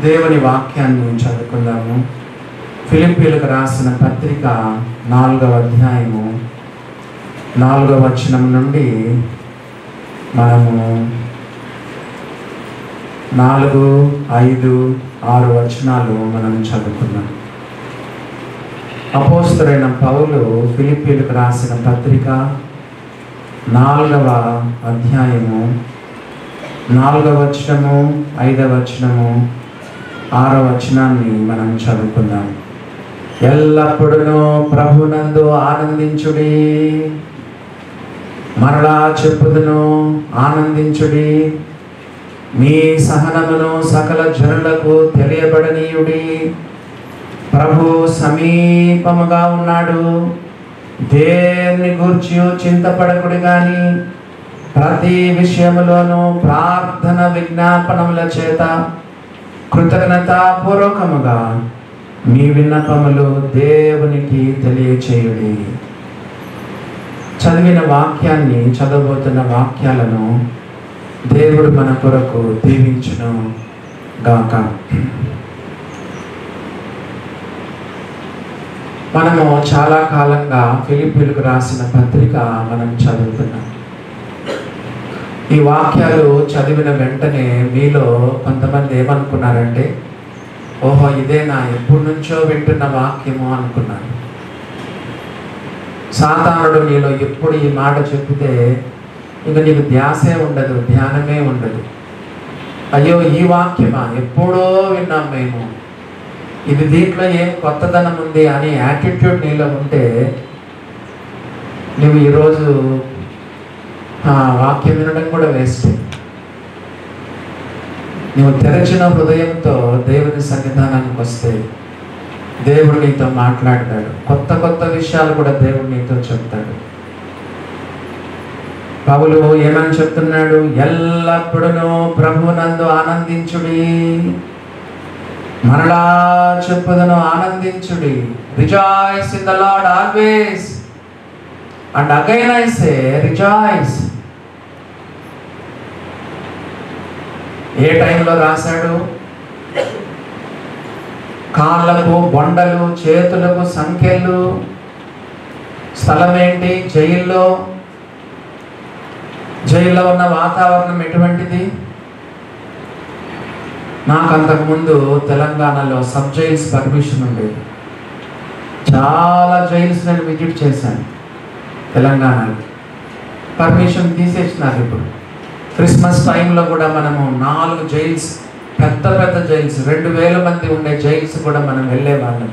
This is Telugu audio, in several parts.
దేవుని వాక్యాన్ని చదువుకుందాము. ఫిలిప్పీయులకు రాసిన పత్రిక 4వ అధ్యాయము 4వ వచనం నుండి మనము 4, 5, 6 వచనాలు మనం చదువుకుందాం. అపోస్తలుడైన పౌలు ఫిలిప్పీయులకు రాసిన పత్రిక 4వ అధ్యాయము 4వ వచనము, 5వ వచనము, 6వ వచనాన్ని మనం చదువుకుందాం. ఎల్లప్పుడూ ప్రభునందు ఆనందించుడి, మరలా చెప్పుదును ఆనందించుడి, మీ సహనమును సకల జనులకు తెలియబడనీయుడి. ప్రభు సమీపముగా ఉన్నాడు. దేన్ని గూర్చి చింతపడకుడి గాని ప్రతి విషయములోనూ ప్రార్థన విజ్ఞాపనముల చేత కృతజ్ఞతాపూర్వకముగా మీ విన్నపములు దేవునికి తెలియచేయుడి. చదివిన వాక్యాన్ని, చదవబోతున్న వాక్యాలను దేవుడు మన కొరకు దీవించును గాక. మనము చాలా కాలంగా ఫిలిప్పీయులకు రాసిన పత్రిక మనం చదువుతున్నాం. ఈ వాక్యాలు చదివిన వెంటనే మీలో కొంతమంది ఏమనుకున్నారంటే, ఓహో ఇదే నా ఎప్పటి నుంచో వింటున్న వాక్యము అనుకున్నాను. సాతానుడు నీలో ఎప్పుడు ఈ మాట చెప్తే ఇక నీకు ధ్యాసే ఉండదు, ధ్యానమే ఉండదు. అయ్యో ఈ వాక్యమా, ఎప్పుడో విన్నాం మేము, ఇది దీంట్లో ఏం కొత్తదనం ఉంది అనే యాటిట్యూడ్ నీలో ఉంటే నువ్వు ఈరోజు వాక్యం వినడం కూడా వేస్ట్. నువ్వు తెరచిన హృదయంతో దేవుని సన్నిధానానికి వస్తే దేవుడు నీతో మాట్లాడతాడు. కొత్త కొత్త విషయాలు కూడా దేవుడు నీతో చెప్తాడు. పౌలు ఏమని చెప్తున్నాడు? ఎల్లప్పుడూ ప్రభువునందు ఆనందించుడి, మరలా చెప్పుదును ఆనందించుడి. Rejoice in the Lord always, and again I say rejoice. ఏ టైంలో రాశాడు? కాళ్ళకు బొండలు, చేతులకు సంఖ్యలు. స్థలం ఏంటి? జైల్లో. జైల్లో ఉన్న వాతావరణం ఎటువంటిది? నాకు అంతకుముందు తెలంగాణలో సబ్ జైల్స్ పర్మిషన్ ఉండేది. చాలా జైల్స్ నేను విజిట్ చేశాను తెలంగాణలో. పర్మిషన్ తీసేసినారు ఇప్పుడు. క్రిస్మస్ టైంలో కూడా మనము 4 జైల్స్, పెద్ద పెద్ద జైల్స్, 2000 మంది ఉండే జైల్స్ కూడా మనం వెళ్ళేవాళ్ళం.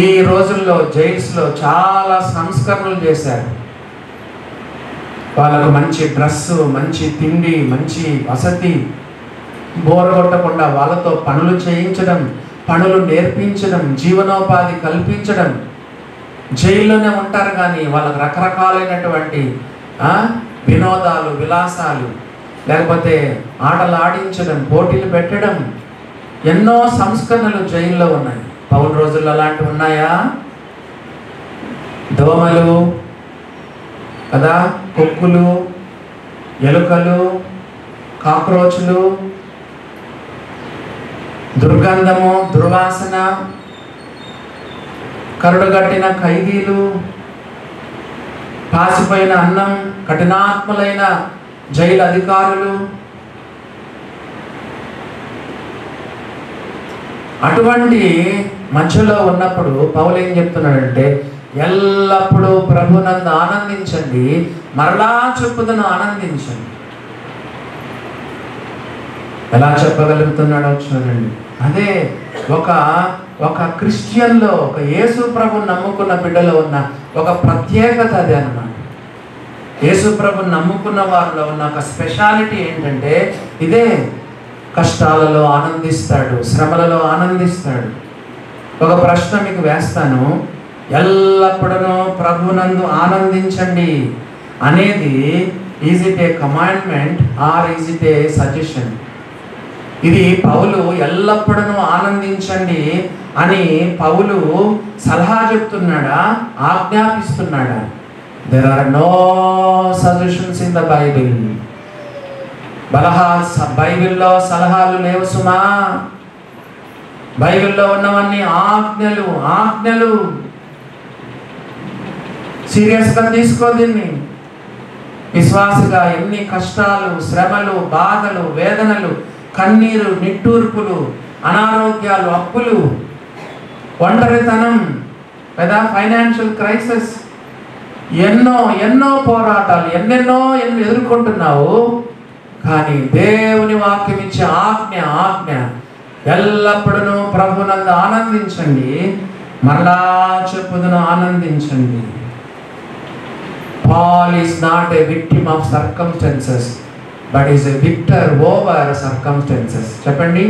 ఈ రోజుల్లో జైల్స్లో చాలా సంస్కరణలు చేశారు. వాళ్ళకు మంచి డ్రెస్సు, మంచి తిండి, మంచి వసతి, బోర్ కొట్టకుండా వాళ్ళతో పనులు చేయించడం, పనులు నేర్పించడం, జీవనోపాధి కల్పించడం. జైల్లోనే ఉంటారు కానీ వాళ్ళకు రకరకాలైనటువంటి వినోదాలు, విలాసాలు, లేకపోతే ఆటలు ఆడించడం, పోటీలు పెట్టడం, ఎన్నో సంస్కరణలు జైల్లో ఉన్నాయి. పౌలు రోజుల్లో అలాంటివి ఉన్నాయా? దోమలు కదా, కుక్కులు, ఎలుకలు, కాక్రోచ్లు, దుర్గంధము, దుర్వాసన, కరుడుగట్టిన ఖైదీలు, పాసిపోయిన అన్నం, కఠినాత్ములైన జైలు అధికారులు. అటువంటి మధ్యలో ఉన్నప్పుడు పౌలు ఏం చెప్తున్నాడంటే, ఎల్లప్పుడూ ప్రభునందు ఆనందించండి, మరలా చెప్పుదును ఆనందించండి. ఎలా చెప్పగలుగుతున్నాడో చూడండి. అదే ఒక క్రిస్టియన్లో, ఒక యేసు ప్రభుని నమ్ముకున్న బిడ్డలో ఉన్న ఒక ప్రత్యేకత అదే అన్నమాట. యేసు ప్రభుని నమ్ముకున్న వారిలో ఉన్న ఒక స్పెషాలిటీ ఏంటంటే ఇదే. కష్టాలలో ఆనందిస్తాడు, శ్రమలలో ఆనందిస్తాడు. ఒక ప్రశ్న మీకు వేస్తాను. ఎల్లప్పుడూ ప్రభునందు ఆనందించండి అనేది is it a commandment or is it a suggestion? ఇది పౌలు ఎల్లప్పుడూ ఆనందించండి అని పౌలు సలహా చెప్తున్నాడా, ఆజ్ఞాపిస్తున్నాడా? There are no suggestions in the Bible. బైబిల్లో సలహాలు లేవు సుమా. బైబిల్లో ఉన్నవన్నీ ఆజ్ఞలు. ఆజ్ఞలు సీరియస్గా తీసుకో దీన్ని. విశ్వాసగా ఎన్ని కష్టాలు, శ్రమలు, బాధలు, వేదనలు, కన్నీరు, నిట్టూర్పులు, అనారోగ్యాలు, అప్పులు, ఒంటరితనం లేదా ఫైనాన్షియల్ క్రైసిస్, ఎన్నో ఎన్నో పోరాటాలు, ఎన్నెన్నో ఎదుర్కొంటున్నావు. కానీ దేవుని వాక్యం ఇచ్చే ఆజ్ఞ ఎల్లప్పుడూ ప్రభునందు ఆనందించండి. మరలా చెప్పుదును, ఆనందించండి. Paul is not a victim of circumstances, but is a victor over circumstances. చెప్పండి,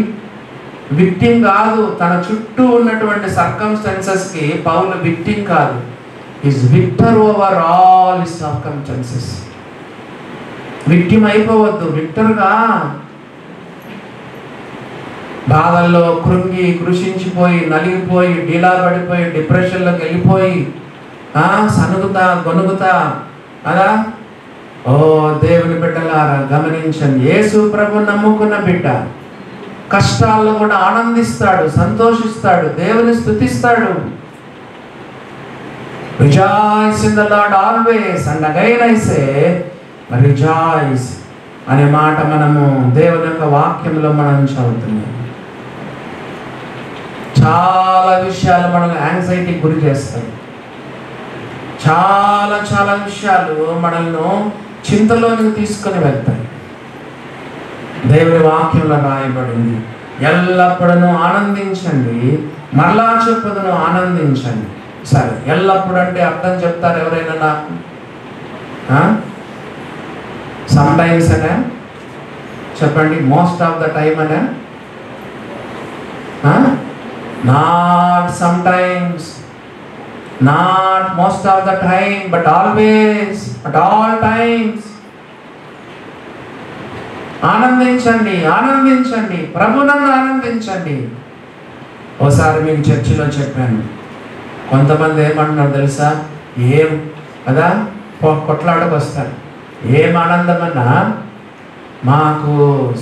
విక్టిమ్ కాదు. తన చుట్టూ ఉన్నటువంటి సర్కమ్స్టెన్సెస్కి పౌలు విక్టిమ్ కాదు. Is victor over all his circumstances. Victim అయిపోవద్దు, విక్టర్గా. బాధల్లో కృంగి కృషించిపోయి నలిగిపోయి డీలా పడిపోయి డిప్రెషన్లోకి వెళ్ళిపోయి సనుగుతా గొనుగుతా అదా. ఓ దేవుని బిడ్డలారా గమనించండి, యేసు ప్రభు నమ్ముకున్న బిడ్డ కష్టాల్లో కూడా ఆనందిస్తాడు, సంతోషిస్తాడు, దేవుని స్తుతిస్తాడు. Rejoice in the Lord always, and again I say rejoice అనే మాట మనము దేవుని యొక్క వాక్యంలో మనం చదువుతున్నాం. చాలా విషయాలు మనల్ని యాంగ్జైటీకి గురి చేస్తాయి. చాలా చాలా విషయాలు మనల్ని చింతలోనికి తీసుకొని వెళ్తాయి. దేవుని వాక్యంలో రాయబడింది, ఎల్లప్పుడూ ఆనందించండి, మరలా చెప్పుదును ఆనందించండి. సరే, ఎల్లప్పుడు అంటే అర్థం చెప్తారు ఎవరైనా నాకు? సమ్ టైమ్స్ అనే చెప్పండి, మోస్ట్ ఆఫ్ ద టైమ్ అనే? Not some times, not most of the time, but always, at all times. ఆనందించండి, ఆనందించండి, ప్రభునందు ఆనందించండి. ఒకసారి మీకు చర్చిలో చెప్పాను, కొంతమంది ఏమంటున్నారు తెలుసా? ఏం కదా కొట్లాడకు వస్తారు. ఏం ఆనందమన్నా, మాకు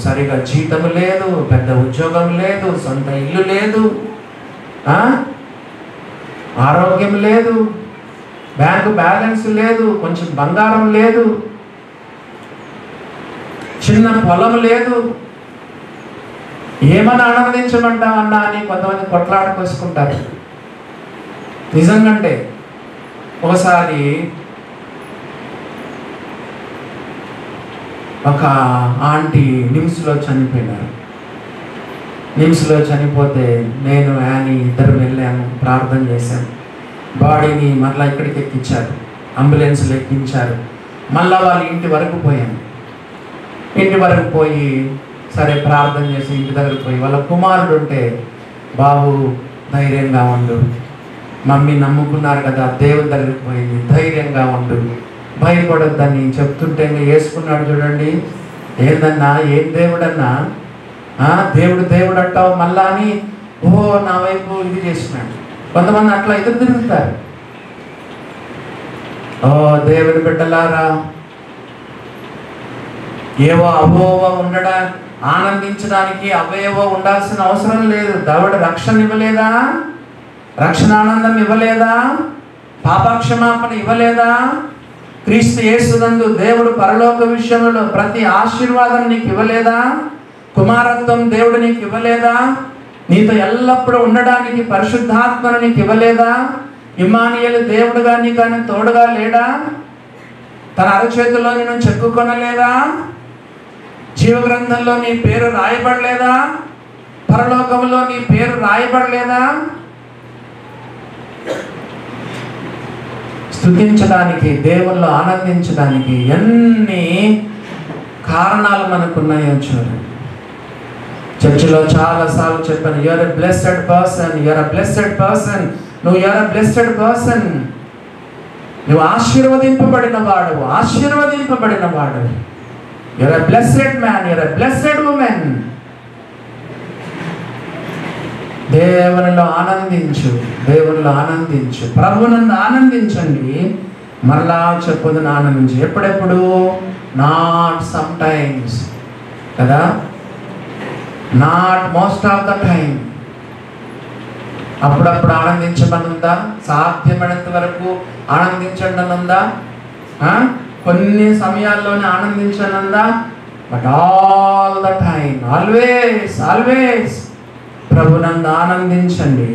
సరిగా జీతం లేదు, పెద్ద ఉద్యోగం లేదు, సొంత ఇల్లు లేదు, ఆరోగ్యం లేదు, బ్యాంకు బ్యాలెన్స్ లేదు, కొంచెం బంగారం లేదు, చిన్న పొలం లేదు, ఏమని ఆనందించమంటామన్నా అని కొంతమంది కొట్లాడుకొసుకుంటారు. నిజంగంటే ఒకసారి ఒక ఆంటీ నిమ్స్లో చనిపోయినారు. నిమ్స్లో చనిపోతే నేను యానీ ఇద్దరు వెళ్ళాము, ప్రార్థన చేశాను. బాడీని మళ్ళీ ఇక్కడికి ఎక్కించారు, అంబులెన్స్లో ఎక్కించారు. మళ్ళీ వాళ్ళ ఇంటి వరకు పోయాను. ఇంటి వరకు పోయి సరే ప్రార్థన చేసి ఇంటి దగ్గరకు పోయి వాళ్ళ కుమారుడు ఉంటే, బాబు ధైర్యంగా ఉండు, మమ్మీ నమ్ముకున్నారు కదా, దేవుని దగ్గరికి పోయింది, ధైర్యంగా ఉండు, భయపడొద్దని చెప్తుంటే వేసుకున్నాడు. చూడండి, ఏందన్నా, ఏం దేవుడన్నా, దేవుడు దేవుడు అంటావు మళ్ళా అని నా వైపు ఇది చేసినాడు. కొంతమంది అట్లా ఎదురు తిరుగుతారు. దేవుని బిడ్డలారా, ఏవో అవేవో ఆనందించడానికి అవేవో ఉండాల్సిన అవసరం లేదు. దేవుడు రక్షణ ఇవ్వలేదా? రక్షణ ఆనందం ఇవ్వలేదా? పాపక్షమాపణ ఇవ్వలేదా? క్రీస్తు యేసునందు దేవుడు పరలోక విషయంలో ప్రతి ఆశీర్వాదం నీకు ఇవ్వలేదా? కుమారత్వం దేవుడు నీకు ఇవ్వలేదా? నీతో ఎల్లప్పుడూ ఉండడానికి పరిశుద్ధాత్మను నీకు ఇవ్వలేదా? ఇమ్మానుయేలు దేవుడుగా నీకు ఆయన తోడుగా లేడా? తన అరచేతిలో నేను చెక్కుకొనలేదా? జీవగ్రంథంలో నీ పేరు రాయబడలేదా? పరలోకంలో నీ పేరు రాయబడలేదా? స్తుతించడానికి, దేవుల్లో ఆనందించడానికి ఎన్ని కారణాలు మనకున్నాయో చూడండి. చర్చిలో చాలాసార్లు చెప్పాను, you're a blessed person, you're a blessed person, you're a blessed person. నువ్వు ఆశీర్వదింపబడిన వాడు, ఆశీర్వదింపబడిన వాడు. You're a blessed man, you're a blessed woman. దేవునిలో ఆనందించు, దేవునిలో ఆనందించు, ప్రభువునందు ఆనందించండి, మరలా చెప్పుదును ఆనందించు. ఎప్పుడెప్పుడు? నాట్ సమ్ టైమ్స్, కదా. Not most of the time. అప్పుడప్పుడు ఆనందించమనుందా? సాధ్యమైనంత వరకు ఆనందించండి అనుందా? కొన్ని సమయాల్లోనే ఆనందించనుందా? But all the time, always always ప్రభునందు ఆనందించండి.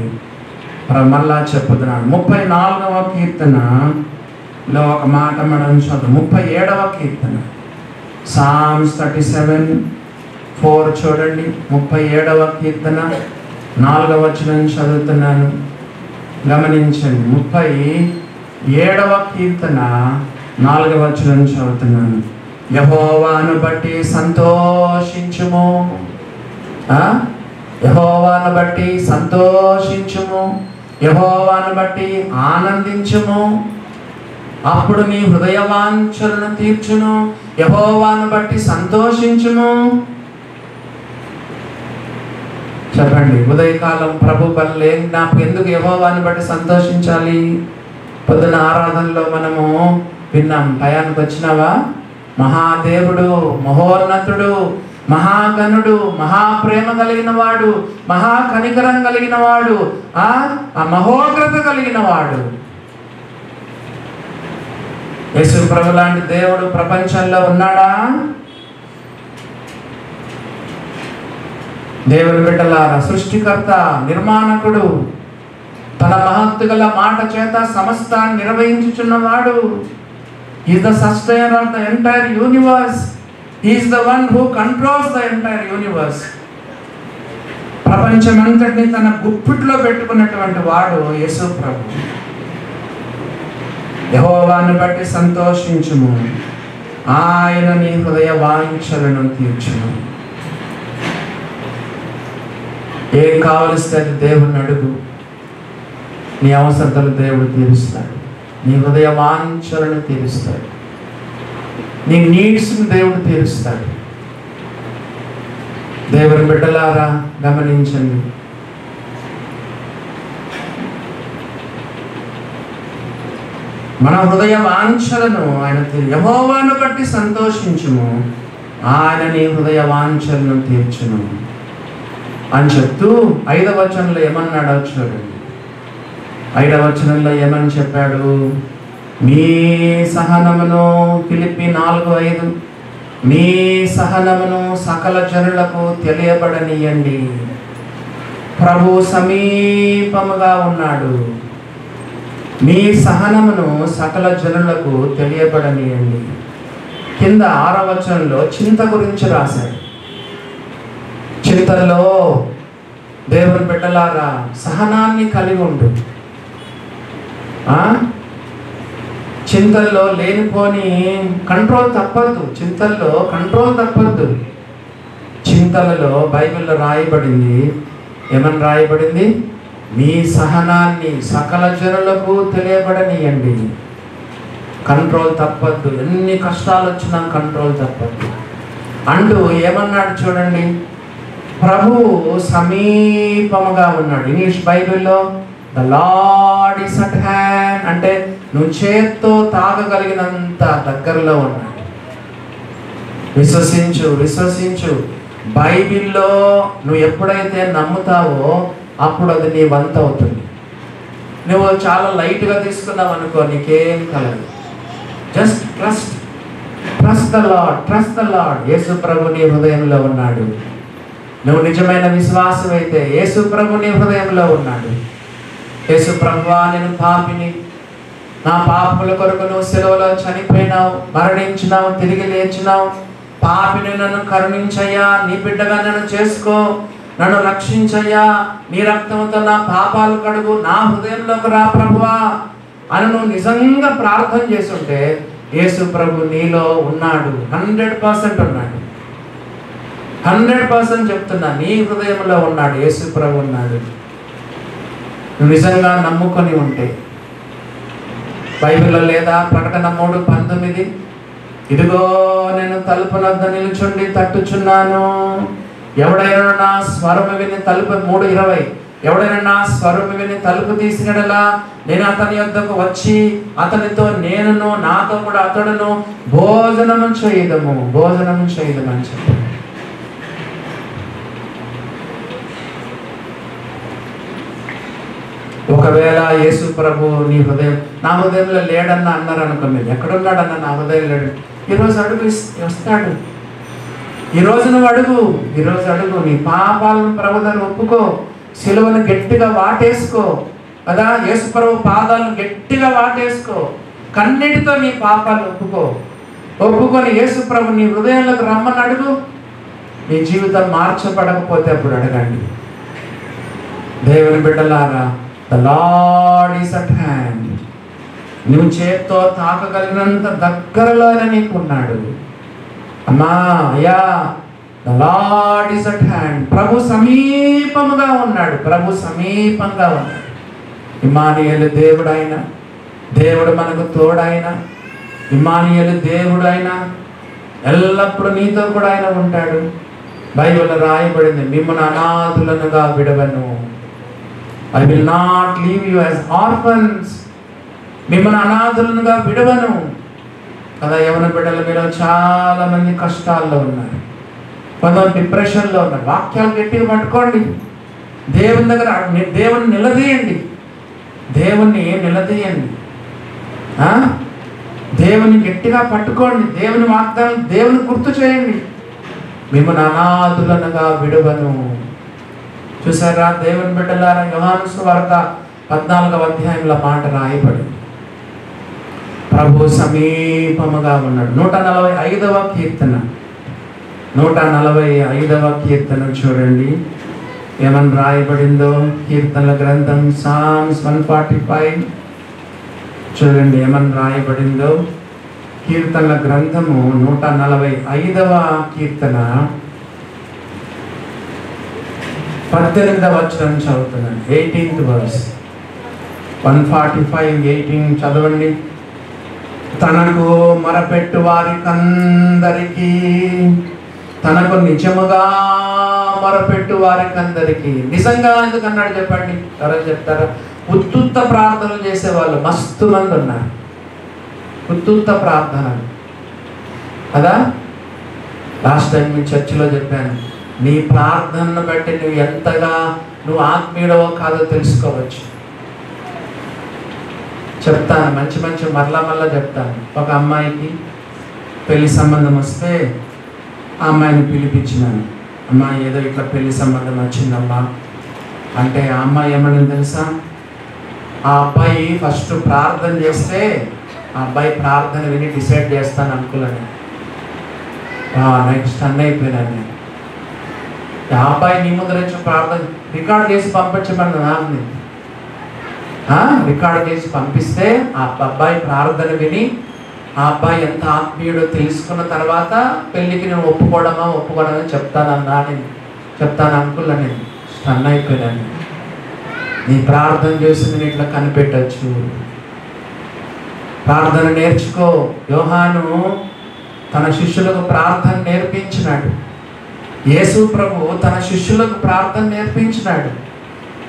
మళ్ళా చెప్పుతున్నాను. 34వ కీర్తనలో ఒక మాట మనం చదువు. 37వ కీర్తన, Psalms 37:4 చూడండి. 37వ కీర్తన 4వ వచనం చదువుతున్నాను, గమనించండి. 37వ కీర్తన 4వ వచనం చదువుతున్నాను. యెహోవాను బట్టి సంతోషించుము, యెహోవాను బట్టి సంతోషించుము, యెహోవాను బట్టి ఆనందించుము, అప్పుడు నీ హృదయ వాంఛలను తీర్చును. యెహోవాను బట్టి సంతోషించుము. చెప్పండి, ఉదయకాలం ప్రభు బల్లే నాకు ఎందుకు యెహోవాను బట్టి సంతోషించాలి? పొద్దున ఆరాధనలో మనము విన్నాం. టయానికి వచ్చినావా? మహాదేవుడు, మహోన్నతుడు, మహాగణుడు, మహాప్రేమ కలిగిన వాడు, మహాకనికరం కలిగిన వాడు, ఆ మహోగ్రత కలిగిన వాడు. యేసు ప్రభు లాంటి దేవుడు ప్రపంచంలో ఉన్నాడా? దేవుని బిడ్డలారా, సృష్టికర్త, నిర్మాణకుడు, తన మహత్తు గల మాట చేత సమస్తాన్ని నిర్వహించుచున్నవాడు. He is the sustainer of the entire universe. He is the one who controls the entire universe. ప్రపంచమంతటిని తన గుప్పిట్లో పెట్టుకున్నటువంటి వాడు యేసు ప్రభు. యెహోవాను బట్టి సంతోషించుము, ఆయన నీ హృదయ వాంఛలను తీర్చును. ఏం కావలిస్తే అది దేవుని అడుగు, నీ అవసరతలు దేవుడు తీరుస్తాడు. నీ హృదయ వాంఛలను తీరుస్తాడు. నీ నీడ్స్ని దేవుడు తీరుస్తాడు. దేవుని బిడ్డలారా గమనించండి. మన హృదయ వాంఛలను ఆయన యెహోవాను బట్టి సంతోషించుము, ఆయన నీ హృదయ వాంఛలను తీర్చును అని చెప్తూ 5వ వచనంలో ఏమన్నాడో చూడండి. 5వ వచనంలో ఏమని చెప్పాడు? మీ సహనమును, ఫిలిప్పీ 4:5, మీ సహనమును సకల జనులకు తెలియబడనీయండి. ప్రభు సమీపముగా ఉన్నాడు. మీ సహనమును సకల జనులకు తెలియబడనీయండి. కింద 6వ వచనంలో చింత గురించి రాశాడు. చింతలో దేవుని బిడ్డలారా సహనాన్ని కలిగి ఉండు. చింతల్లో లేనిపోని కంట్రోల్ తప్పద్దు. చింతల్లో కంట్రోల్ తప్పద్దు. చింతలలో బైబిల్లో రాయబడింది, ఏమని రాయబడింది? మీ సహనాన్ని సకల జనులకు తెలియబడనీయండి. కంట్రోల్ తప్పద్దు. ఎన్ని కష్టాలు వచ్చినా కంట్రోల్ తప్పద్దు అంటూ ఏమన్నాడు చూడండి. ప్రభువు సమీపముగా ఉన్నాడు. ఇంగ్లీష్ బైబిల్లో the lord is at hand అంటే నువ్వు చేత్తో తాగగలిగినంత దగ్గరలో ఉన్నాడు. విశ్వసించు, విశ్వసించు. బైబిల్లో నువ్వు ఎప్పుడైతే నమ్ముతావో అప్పుడు అది నీ వంత అవుతుంది. నువ్వు చాలా లైట్గా తీసుకున్నావు అనుకో, నీకేం కలదు. Just trust, trust the Lord, trust the Lord. యేసు ప్రభు నీ హృదయంలో ఉన్నాడు. నువ్వు నిజమైన విశ్వాసం అయితే యేసు ప్రభు నీ హృదయంలో ఉన్నాడు. యేసు ప్రభువా, నేను పాపిని, నా పాపముల కొరకు నువ్వు సిలువలో చనిపోయినావు, మరణించినావు, తిరిగి లేచినావు. పాపిని నన్ను కరుణించయ్యా, నీ బిడ్డగా నన్ను చేసుకో, నన్ను రక్షించయ్యా, నీ రక్తంతో నా పాపాలు కడుగు, నా హృదయంలోకి రా ప్రభువా అని నువ్వు నిజంగా ప్రార్థన చేసుంటే యేసు ప్రభు నీలో ఉన్నాడు. 100% ఉన్నాడు. 100% చెప్తున్నా, నీ హృదయంలో ఉన్నాడు. యేసు ప్రభు ఉన్నాడు. నువ్వు నిజంగా నమ్ముకొని ఉంటే. బైబిల్లో లేదా? ప్రకటన 3:19, ఇదిగో నేను తలుపు వద్ద నిలుచుండి తట్టుచున్నాను, ఎవడైనా నా స్వరము విని తలుపు 3:20, ఎవడైనా నా స్వరము విని తలుపు తీసినడలా నేను అతని యొద్దకు వచ్చి అతనితో నేనును నాతో కూడా అతడును భోజనము చేయదము అని చెప్పి ఒకవేళ యేసు ప్రభు నీ హృదయం నా హృదయంలో లేడన్న అన్నారు అనుకో, మీరు ఎక్కడున్నాడన్న నా హృదయం లేడు, ఈరోజు అడుగు వస్తాడు. ఈరోజు నువ్వు అడుగు, ఈరోజు అడుగు. నీ పాపాలను ప్రభు దగ్గర ఒప్పుకో, సిలువను గట్టిగా వాటేసుకో కదా, యేసు ప్రభు పాదాలను గట్టిగా వాటేసుకో, కన్నీటితో నీ పాపాలు ఒప్పుకొని యేసు ప్రభు నీ హృదయంలోకి రమ్మని అడుగు. నీ జీవితం మార్చబడకపోతే అప్పుడు అడగండి. దేవుని బిడ్డలారా, the Lord is at hand. నువ్వు చేత్తో తాకగలిగినంత దగ్గరలో నీకు ఉన్నాడు. అమ్మా అయ్యా, the Lord is at hand. ప్రభు సమీపముగా ఉన్నాడు, ప్రభు సమీపంగా ఉన్నాడు. ఇమ్మానుయేలు దేవుడైన, దేవుడు మనకు తోడైన, ఇమ్మానుయేలు దేవుడైన, ఎల్లప్పుడూ నీతో కూడా ఆయన ఉంటాడు. బైబిల్లో రాయబడింది, మిమ్మల్ని అనాథులనుగా విడవను. I will not leave you as orphans. మిమ్మల్ని అనాథులనుగా విడవను కదా. యవన బిడ్డల మీద చాలా మంది కష్టాల్లో ఉన్నారు, కొంతమంది డిప్రెషన్లో ఉన్నారు. వాక్యాలు గట్టిగా పట్టుకోండి, దేవుని దగ్గర దేవుని నిలదీయండి, దేవుణ్ణి నిలదీయండి, దేవుని గట్టిగా పట్టుకోండి, దేవుని వాగ్దానం దేవుని గుర్తు చేయండి. మిమ్మల్ని అనాథులనుగా విడవను. చూసారా దేవుని బిడ్డలారా, యోహాను సువార్త 14వ అధ్యాయంలో మాట రాయబడి, ప్రభు సమీపముగా ఉన్నాడు. 145వ కీర్తన, 145వ కీర్తన చూడండి ఏమని రాయబడిందో. కీర్తనల గ్రంథం సామ్స్ 145 చూడండి ఏమని రాయబడిందో. కీర్తనల గ్రంథము 145వ కీర్తన 18వ వచనం చదువుతున్నాను. 18th verse. 145:18 చదవండి. తనకు మొరపెట్టు వారికందరికీ, తనకు నిజముగా మొరపెట్టు వారికందరికీ. నిజంగా ఎందుకన్నాడు చెప్పండి, ఎవరైనా చెప్తారా? ఉత్తుత్త ప్రార్థనలు చేసేవాళ్ళు మస్తు మంది ఉన్నారు. ఉత్తుత్త ప్రార్థనలు కదా. లాస్ట్ టైం మీ చర్చిలో చెప్పాను, నీ ప్రార్థనను బట్టి నువ్వు ఎంతగా నువ్వు ఆత్మీయుడవో కాదో తెలుసుకోవచ్చు. చెప్తాను, మంచి మంచి మరలా చెప్తాను. ఒక అమ్మాయికి పెళ్లి సంబంధం వస్తే ఆ అమ్మాయిని పిలిపించినాను. అమ్మాయి ఏదో ఇట్లా పెళ్లి సంబంధం వచ్చిందమ్మా అంటే, ఆ అమ్మాయి ఏమని తెలుసా, ఆ అబ్బాయి ఫస్ట్ ప్రార్థన చేస్తే ఆ అబ్బాయి ప్రార్థన విని డిసైడ్ చేస్తాను అనుకున్నాను. నాకు స్టన్ అయిపోయినాను నేను. ఆ అబ్బాయి నీ ముందర వచ్చి ప్రార్థన రికార్డ్ చేసి పంపించమని నాన్ని రికార్డ్ చేసి పంపిస్తే ఆ అబ్బాయి ప్రార్థన విని ఆ అబ్బాయి ఎంత ఆత్మీయుడో తెలుసుకున్న తర్వాత పెళ్ళికి నేను ఒప్పుకోవడమని చెప్తాను అనుకున్నా. నేను స్టన్ అయిపోయినాను. నీ ప్రార్థన చేసి నేను ఇట్లా కనిపెట్టచ్చు. ప్రార్థన నేర్చుకో. యోహాను తన శిష్యులకు ప్రార్థన నేర్పించినాడు. యేసు ప్రభు తన శిష్యులకు ప్రార్థన నేర్పించినాడు.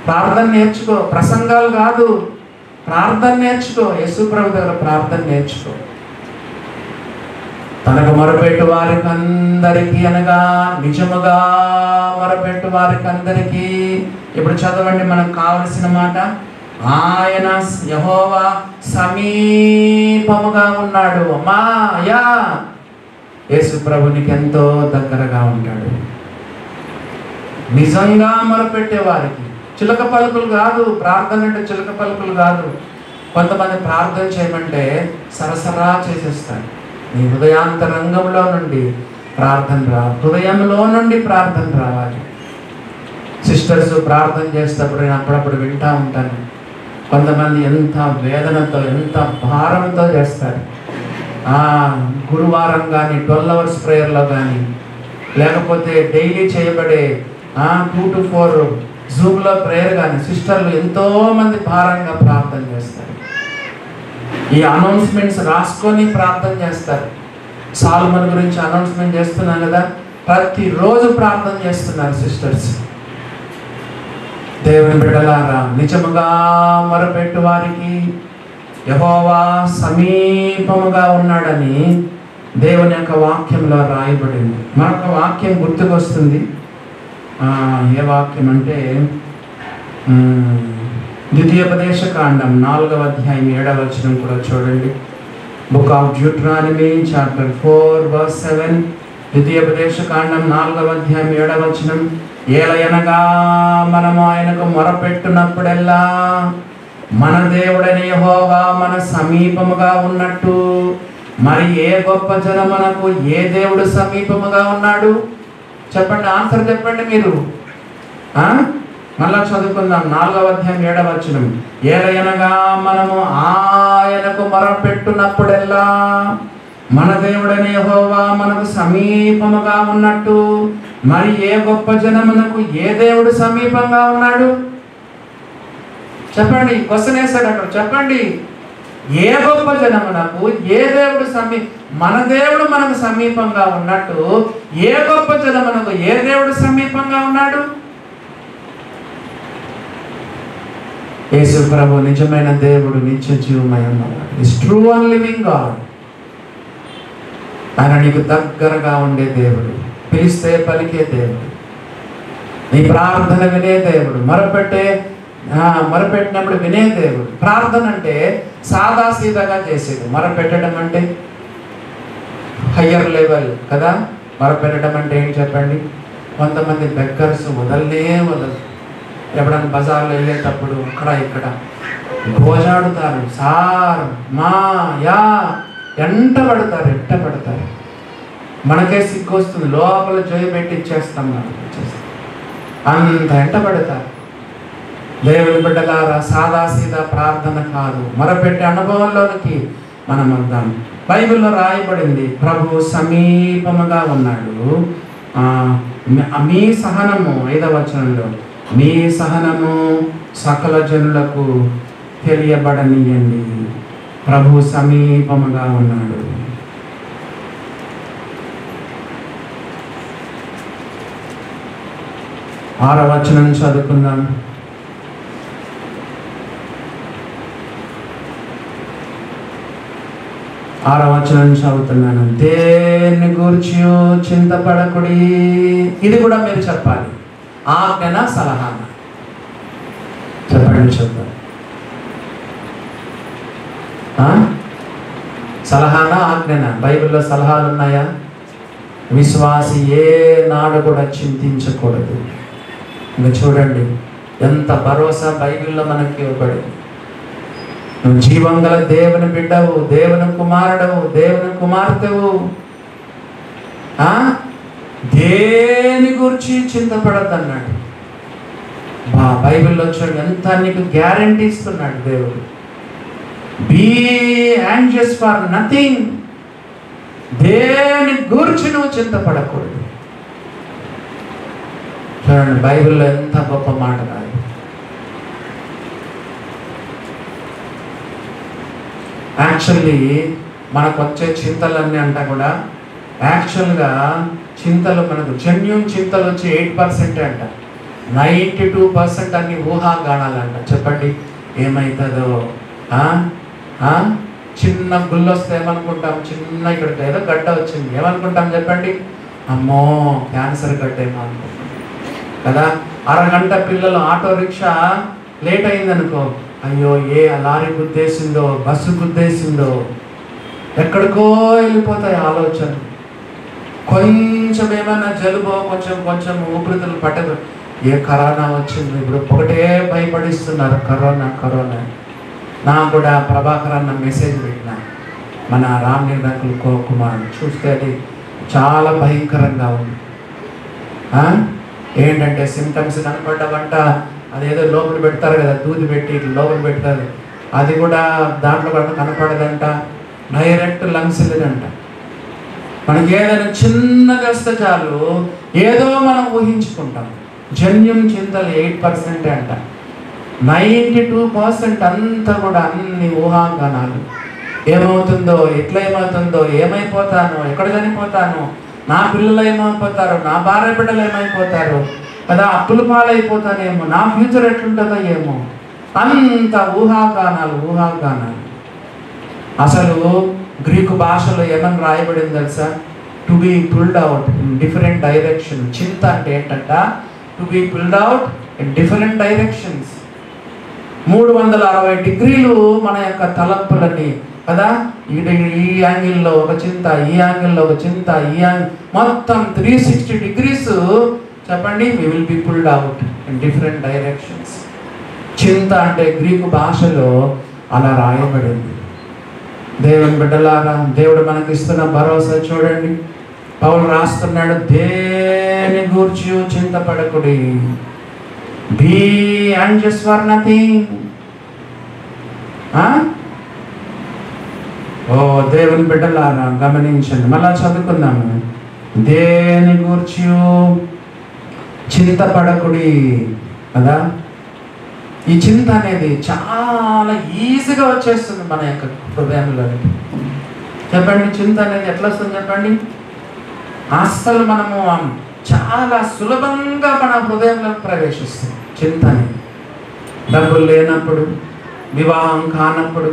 ప్రార్థన నేర్చుకో, ప్రసంగాలు కాదు, ప్రార్థన నేర్చుకో. యేసు ప్రభు దగ్గర ప్రార్థన నేర్చుకో. తనకు మొరపెట్టు వారికి అందరికీ అనగా నిజముగా మొరపెట్టు వారికి అందరికీ. ఇప్పుడు చదవండి మనకు కావలసిన మాట. ఆయన యెహోవా సమీపముగా ఉన్నాడు. అమ్మా అయ్యా, యేసు ప్రభునికి ఎంతో దగ్గరగా ఉంటాడు. నిజంగా మొరపెట్టే వారికి చిలక పలుకులు కాదు. ప్రార్థన అంటే చిలక పలుకులు కాదు. కొంతమంది ప్రార్థన చేయమంటే సరసరా చేసేస్తారు. నీ హృదయాంతరంగంలో నుండి హృదయంలో నుండి ప్రార్థన రావాలి. సిస్టర్స్ ప్రార్థన చేసేటప్పుడు నేను అప్పుడప్పుడు వింటూ ఉంటాను. కొంతమంది ఎంత వేదనతో ఎంత భారంతో చేస్తారు. గురువారం కానీ 12 hours ప్రేయర్లో కానీ లేకపోతే డైలీ చేయబడే 2 to 4 జూమ్లో ప్రేయర్ కానీ సిస్టర్లు ఎంతోమంది భారంగా ప్రార్థన చేస్తారు. ఈ అనౌన్స్మెంట్స్ రాసుకొని ప్రార్థన చేస్తారు. సాల్మన్ గురించి అనౌన్స్మెంట్ చేస్తున్నాం కదా, ప్రతిరోజు ప్రార్థన చేస్తున్నారు సిస్టర్స్. దేవుని బిడ్డలారా, నిజముగా మొరపెట్టు వారికి యెహోవా సమీపముగా ఉన్నాడని దేవుని యొక్క వాక్యంలో రాయబడింది. మరొక వాక్యం గుర్తుకొస్తుంది. ఏ వాక్యం అంటే ద్వితీయోపదేశకాండం 4వ అధ్యాయం 7వ వచనం కూడా చూడండి. Book of Deuteronomy chapter 4:7. ద్వితీయోపదేశకాండం 4వ అధ్యాయం 7వ వచనం. ఏలయనగా మనము ఆయనకు మొరపెట్టునప్పుడెల్లా మన దేవుడైన యెహోవా మన సమీపముగా ఉన్నట్టు మరి ఏ గొప్ప జనమునకు ఏ దేవుడు సమీపముగా ఉన్నాడు? చెప్పండి, ఆన్సర్ చెప్పండి మీరు. మళ్ళా చదువుకుందాం. 4వ అధ్యాయం 7వ వచనం. ఏలయనగా మనము ఆయనకు మొరపెట్టునప్పుడెల్లా మన దేవుడైన యెహోవా మనకు సమీపముగా ఉన్నట్టు మరి ఏ గొప్ప జనమునకు ఏ దేవుడు సమీపంగా ఉన్నాడు? చెప్పండి, క్వశ్చన్ వేశాడు అక్కడ. చెప్పండి, ఏ గొప్ప జనమునకు ఏ దేవుడు మన దేవుడు మనకు సమీపంగా ఉన్నట్టు ఏ గొప్ప జనమునకు ఏ దేవుడు సమీపంగా ఉన్నాడు? యేసు ప్రభు నిజమైన దేవుడు, నిత్య జీవమై ఉన్నవాడు. Is true and living God. ఆయన నీకు దగ్గరగా ఉండే దేవుడు, పిలిస్తే పలికే దేవుడు, నీ ప్రార్థన వినే దేవుడు, మొరపెట్టినప్పుడు వినే దేవుడు. ప్రార్థన అంటే సాదాసీదాగా చేసేది, మొరపెట్టడం అంటే హయ్యర్ లెవెల్ కదా. మొరపెట్టడం అంటే ఏంటి చెప్పండి? కొంతమంది బెగ్గర్స్ వదలనే వదలరు. ఎప్పుడన్నా బజార్లో వెళ్ళేటప్పుడు అక్కడ ఇక్కడ భోజాడుతారు, సార్ మా యా ఎంట పడతారు. మనకే సిగ్గు వస్తుంది, లోపల జోయి పెట్టి ఇచ్చేస్తాం. అంత ఎంట పడతారు. దేవుని బిడ్డలారా, సాదాసీదా ప్రార్థన కాదు, మొరపెట్టే అనుభవంలోనికి మనం వద్దాం. బైబిల్లో రాయబడింది, ప్రభు సమీపముగా ఉన్నాడు. మీ సహనము 5వ వచనంలో, మీ సహనము సకల జనులకు తెలియబడనీయండి. ప్రభు సమీపముగా ఉన్నాడు. ఆరవ వచనం చదువుకుందాం. ఆరవ వచనం చదువుతున్నాను. దేన్ని గూర్చి చింతపడకుడి. ఇది కూడా మీరు చెప్పాలి. ఆజ్ఞన సలహాన చెప్పండి, చెప్తారు. సలహానా ఆజ్ఞన? బైబిల్లో సలహాలు ఉన్నాయా? విశ్వాసి ఏ నాడు కూడా చింతించకూడదు. ఇంకా చూడండి ఎంత భరోసా బైబిల్లో మనకి ఇవ్వబడింది. నువ్వు జీవం గల దేవుని బిడ్డవు, దేవుని కుమారుడవు, దేవుని కుమార్తెవు. దేని గురించి చింతపడద్దన్నాడు. బైబిల్లో చూడండి ఎంత నీకు గ్యారంటీ ఇస్తున్నాడు దేవుడు. Be anxious for nothing. దేని గురించి నువ్వు చింతపడకూడదు. చూడండి బైబిల్లో ఎంత గొప్ప మాట రాదు. యాక్చువల్లీ మనకు వచ్చే చింతలన్నీ అంటా కూడా యాక్చువల్గా చింతలు, మనకు జెన్యూన్ చింతలు వచ్చి 8% అంట. 92% అన్ని ఊహాగానాలంట. చెప్పండి ఏమవుతుందో. చిన్న గుళ్ళు వస్తే ఏమనుకుంటాం? చిన్న ఇక్కడ ఏదో గడ్డ వచ్చింది ఏమనుకుంటాం చెప్పండి? అమ్మో క్యాన్సర్ గడ్డ ఏమో అనుకుంటాం కదా. అరగంట పిల్లలు ఆటో రిక్షా లేట్ అయిందనుకో, అయ్యో ఏ లారీ గుద్దేసిందో, బస్సు గుద్దేసిందో, ఎక్కడికో వెళ్ళిపోతాయి ఆలోచన. కొంచెం ఏమైనా జలుబో కొంచెం ఊపిరితిత్తులు పట్టదు, ఏ కరోనా వచ్చింది. ఇప్పుడు ఒకటే భయపడిస్తున్నారు, కరోనా. నాకు కూడా ప్రభాకర్ అన్న మెసేజ్ పెట్టిన మన రామ్ నిర్ణకులు కుమారుడు చూస్తే అది చాలా భయంకరంగా ఉంది. ఏంటంటే సిమ్టమ్స్ కనపడ్డవంట, అదేదో లోపల పెడతారు కదా, దూది పెట్టి లోపల పెడతారు, అది కూడా దాంట్లో కూడా కనపడదంట. Direct lungs వెళ్ళదంట. మనకి ఏదైనా చిన్నగా వస్తే చాలు ఏదో మనం ఊహించుకుంటాం. జన్యం చింతలు 8% అంట. 92% అంతా కూడా అన్ని ఊహాగానాలు. ఏమవుతుందో, ఎట్లా ఏమవుతుందో, ఏమైపోతాను, ఎక్కడ చనిపోతాను, నా పిల్లలు ఏమైపోతారు, నా భార్య బిడ్డలు ఏమైపోతారు కదా, అప్పుల పాలైపోతానేమో, నా ఫ్యూచర్ ఎట్లుంటుందో ఏమో, అంత ఊహాగానాలు. అసలు గ్రీకు భాషలో ఏమని రాయబడింది తెలుసా? To be pulled out in different direction. చింత అంటే ఏంటంట? To be pulled out in different directions. 360 డిగ్రీలు మన యొక్క తలంపులని కదా, ఈ యాంగిల్లో ఒక చింత, ఈ యాంగిల్లో ఒక చింత, మొత్తం 360 డిగ్రీస్ చెప్పండి. We will be pulled out in different directions. చింత అంటే గ్రీకు భాషలో అలా రాయబడింది. దేవుని బిడ్డలారా, దేవుడు మనకి ఇస్తున్న భరోసా చూడండి. పౌలు రాస్తున్నాడు, దేని గూర్చి చింతపడకుడి, బీ యాంగ్జియస్ ఫర్ నథింగ్. ఓ దేవుని బిడ్డలారా గమనించండి, మళ్ళా చదువుకుందాము. దేని గూర్చి చింతపడకుడి కదా. ఈ చింత అనేది చాలా ఈజీగా వచ్చేస్తుంది మన యొక్క హృదయంలోకి. చెప్పండి, చింత అనేది ఎట్లా వస్తుంది చెప్పండి? అస్సలు మనము చాలా సులభంగా మన హృదయంలోకి ప్రవేశిస్తుంది చింత అనేది. డబ్బులు లేనప్పుడు, వివాహం కానప్పుడు,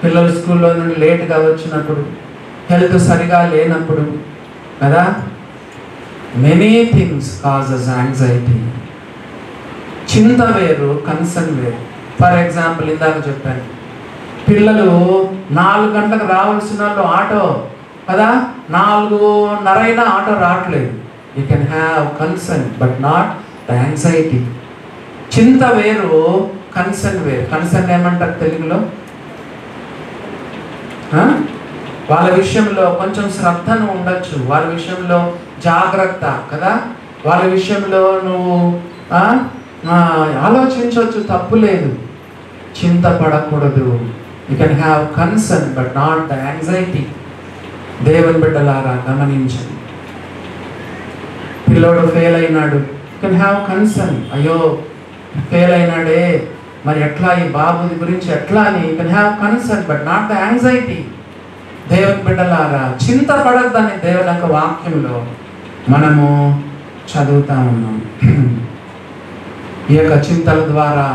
పిల్లలు స్కూల్లో నుండి లేట్గా వచ్చినప్పుడు, హెల్త్ సరిగా లేనప్పుడు కదా, మెనీ థింగ్స్ కాజెస్ యాంగ్జైటీ. చింత వేరు, కన్సర్న్ వేరు. ఫర్ ఎగ్జాంపుల్ ఇందాక చెప్పాను, పిల్లలు 4 గంటలకు రావాల్సిన వాళ్ళు ఆటో కదా, 4:30 ఆటో రావట్లేదు. You can have concern but not the anxiety. చింత వేరు, కన్సర్న్ వేరు. కన్సర్న్ ఏమంటారు తెలుగులో? వాళ్ళ విషయంలో కొంచెం శ్రద్ధను ఉండొచ్చు, వాళ్ళ విషయంలో జాగ్రత్త కదా, వాళ్ళ విషయంలో నువ్వు ఆలోచించవచ్చు, తప్పు లేదు. చింతపడకూడదు. You can have concern but not the anxiety. దేవుని బిడ్డలారా గమనించండి. పిల్లోడు ఫెయిల్ అయినాడు, యూ కెన్ హ్యావ్ కన్సర్న్. అయ్యో ఫెయిల్ అయినాడే, మరి ఎట్లా ఈ బాబు గురించి ఎట్లా అని you can have concern but not the anxiety. దేవుని బిడ్డలారా చింతపడద్దని దేవుని యొక్క వాక్యంలో మనము చదువుతా ఉన్నాం. ఈ యొక్క చింతల ద్వారా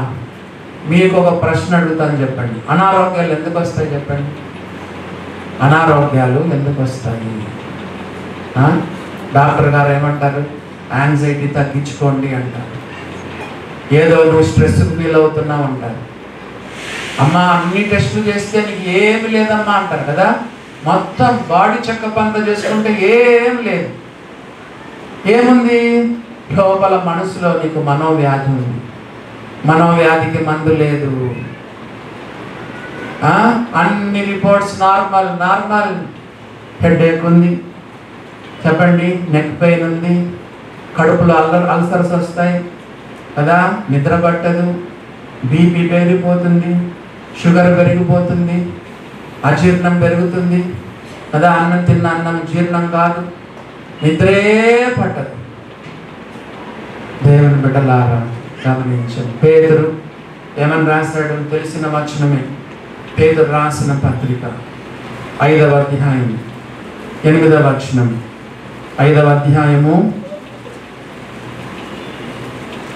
మీకు ఒక ప్రశ్న అడుగుతాను, చెప్పండి. అనారోగ్యాలు ఎందుకు వస్తాయి చెప్పండి? అనారోగ్యాలు ఎందుకు వస్తాయి? డాక్టర్ గారు ఏమంటారు? యాంగ్జైటీ తగ్గించుకోండి అంటారు. ఏదో నువ్వు స్ట్రెస్ ఫీల్ అవుతున్నావు అంటారు. అమ్మా అన్ని టెస్టులు చేస్తే నీకు ఏమి లేదమ్మా అంటారు కదా. మొత్తం బాడీ చెకప్ అంతా చేసుకుంటే ఏం లేదు. ఏముంది? లోపల మనసులో నీకు మనోవ్యాధి ఉంది. మనోవ్యాధికి మందు లేదు. అన్ని రిపోర్ట్స్ నార్మల్. హెడేక్ ఉంది చెప్పండి, నెక్ పెయిన్ ఉంది, కడుపులో అల్సర్స్ వస్తాయి కదా, నిద్ర పట్టదు, బీపీ పెరిగిపోతుంది, షుగర్ పెరిగిపోతుంది, అజీర్ణం పెరుగుతుంది కదా, అన్నం తిన్న అన్నం జీర్ణం కాదు, నిద్రే పట్టదు. దేవుని బిడ్డలారా గమనించండి. పేతురు ఏమని రాశాడు? తెలిసిన వచనమే. పేతురు రాసిన పత్రిక 5వ అధ్యాయం 8వ వచనం. 5వ అధ్యాయము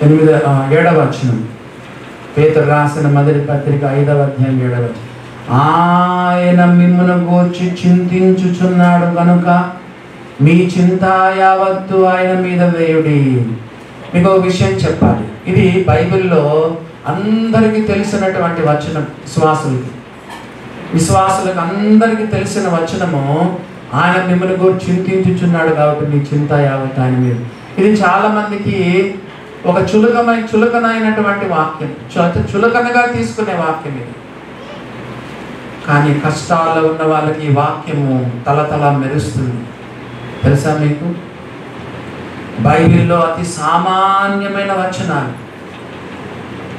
7వ వచనం. పేతురు రాసిన మొదటి పత్రిక 5వ అధ్యాయం 7వ వచనం. ఆయన మిమ్మును గూర్చి చింతించుచున్నాడు కనుక మీ చింత యావత్తు ఆయన మీద వేయుడి. మీకు ఒక విషయం చెప్పాలి. ఇది బైబిల్లో అందరికీ తెలిసినటువంటి వచనం. విశ్వాసులకు అందరికీ తెలిసిన వచనము. ఆయన మిమ్మల్ని కూడా చింతించుచున్నాడు కాబట్టి మీ చింత యావత్తు ఆయన మీద. ఇది చాలా మందికి ఒక చులకనైనటువంటి వాక్యం, చులకనగా తీసుకునే వాక్యం ఇది. కానీ కష్టాల్లో ఉన్న వాళ్ళకి ఈ వాక్యము తలతల మెరుస్తుంది. తెలుసా మీకు? బైబిల్లో అతి సామాన్యమైన వచనాలు.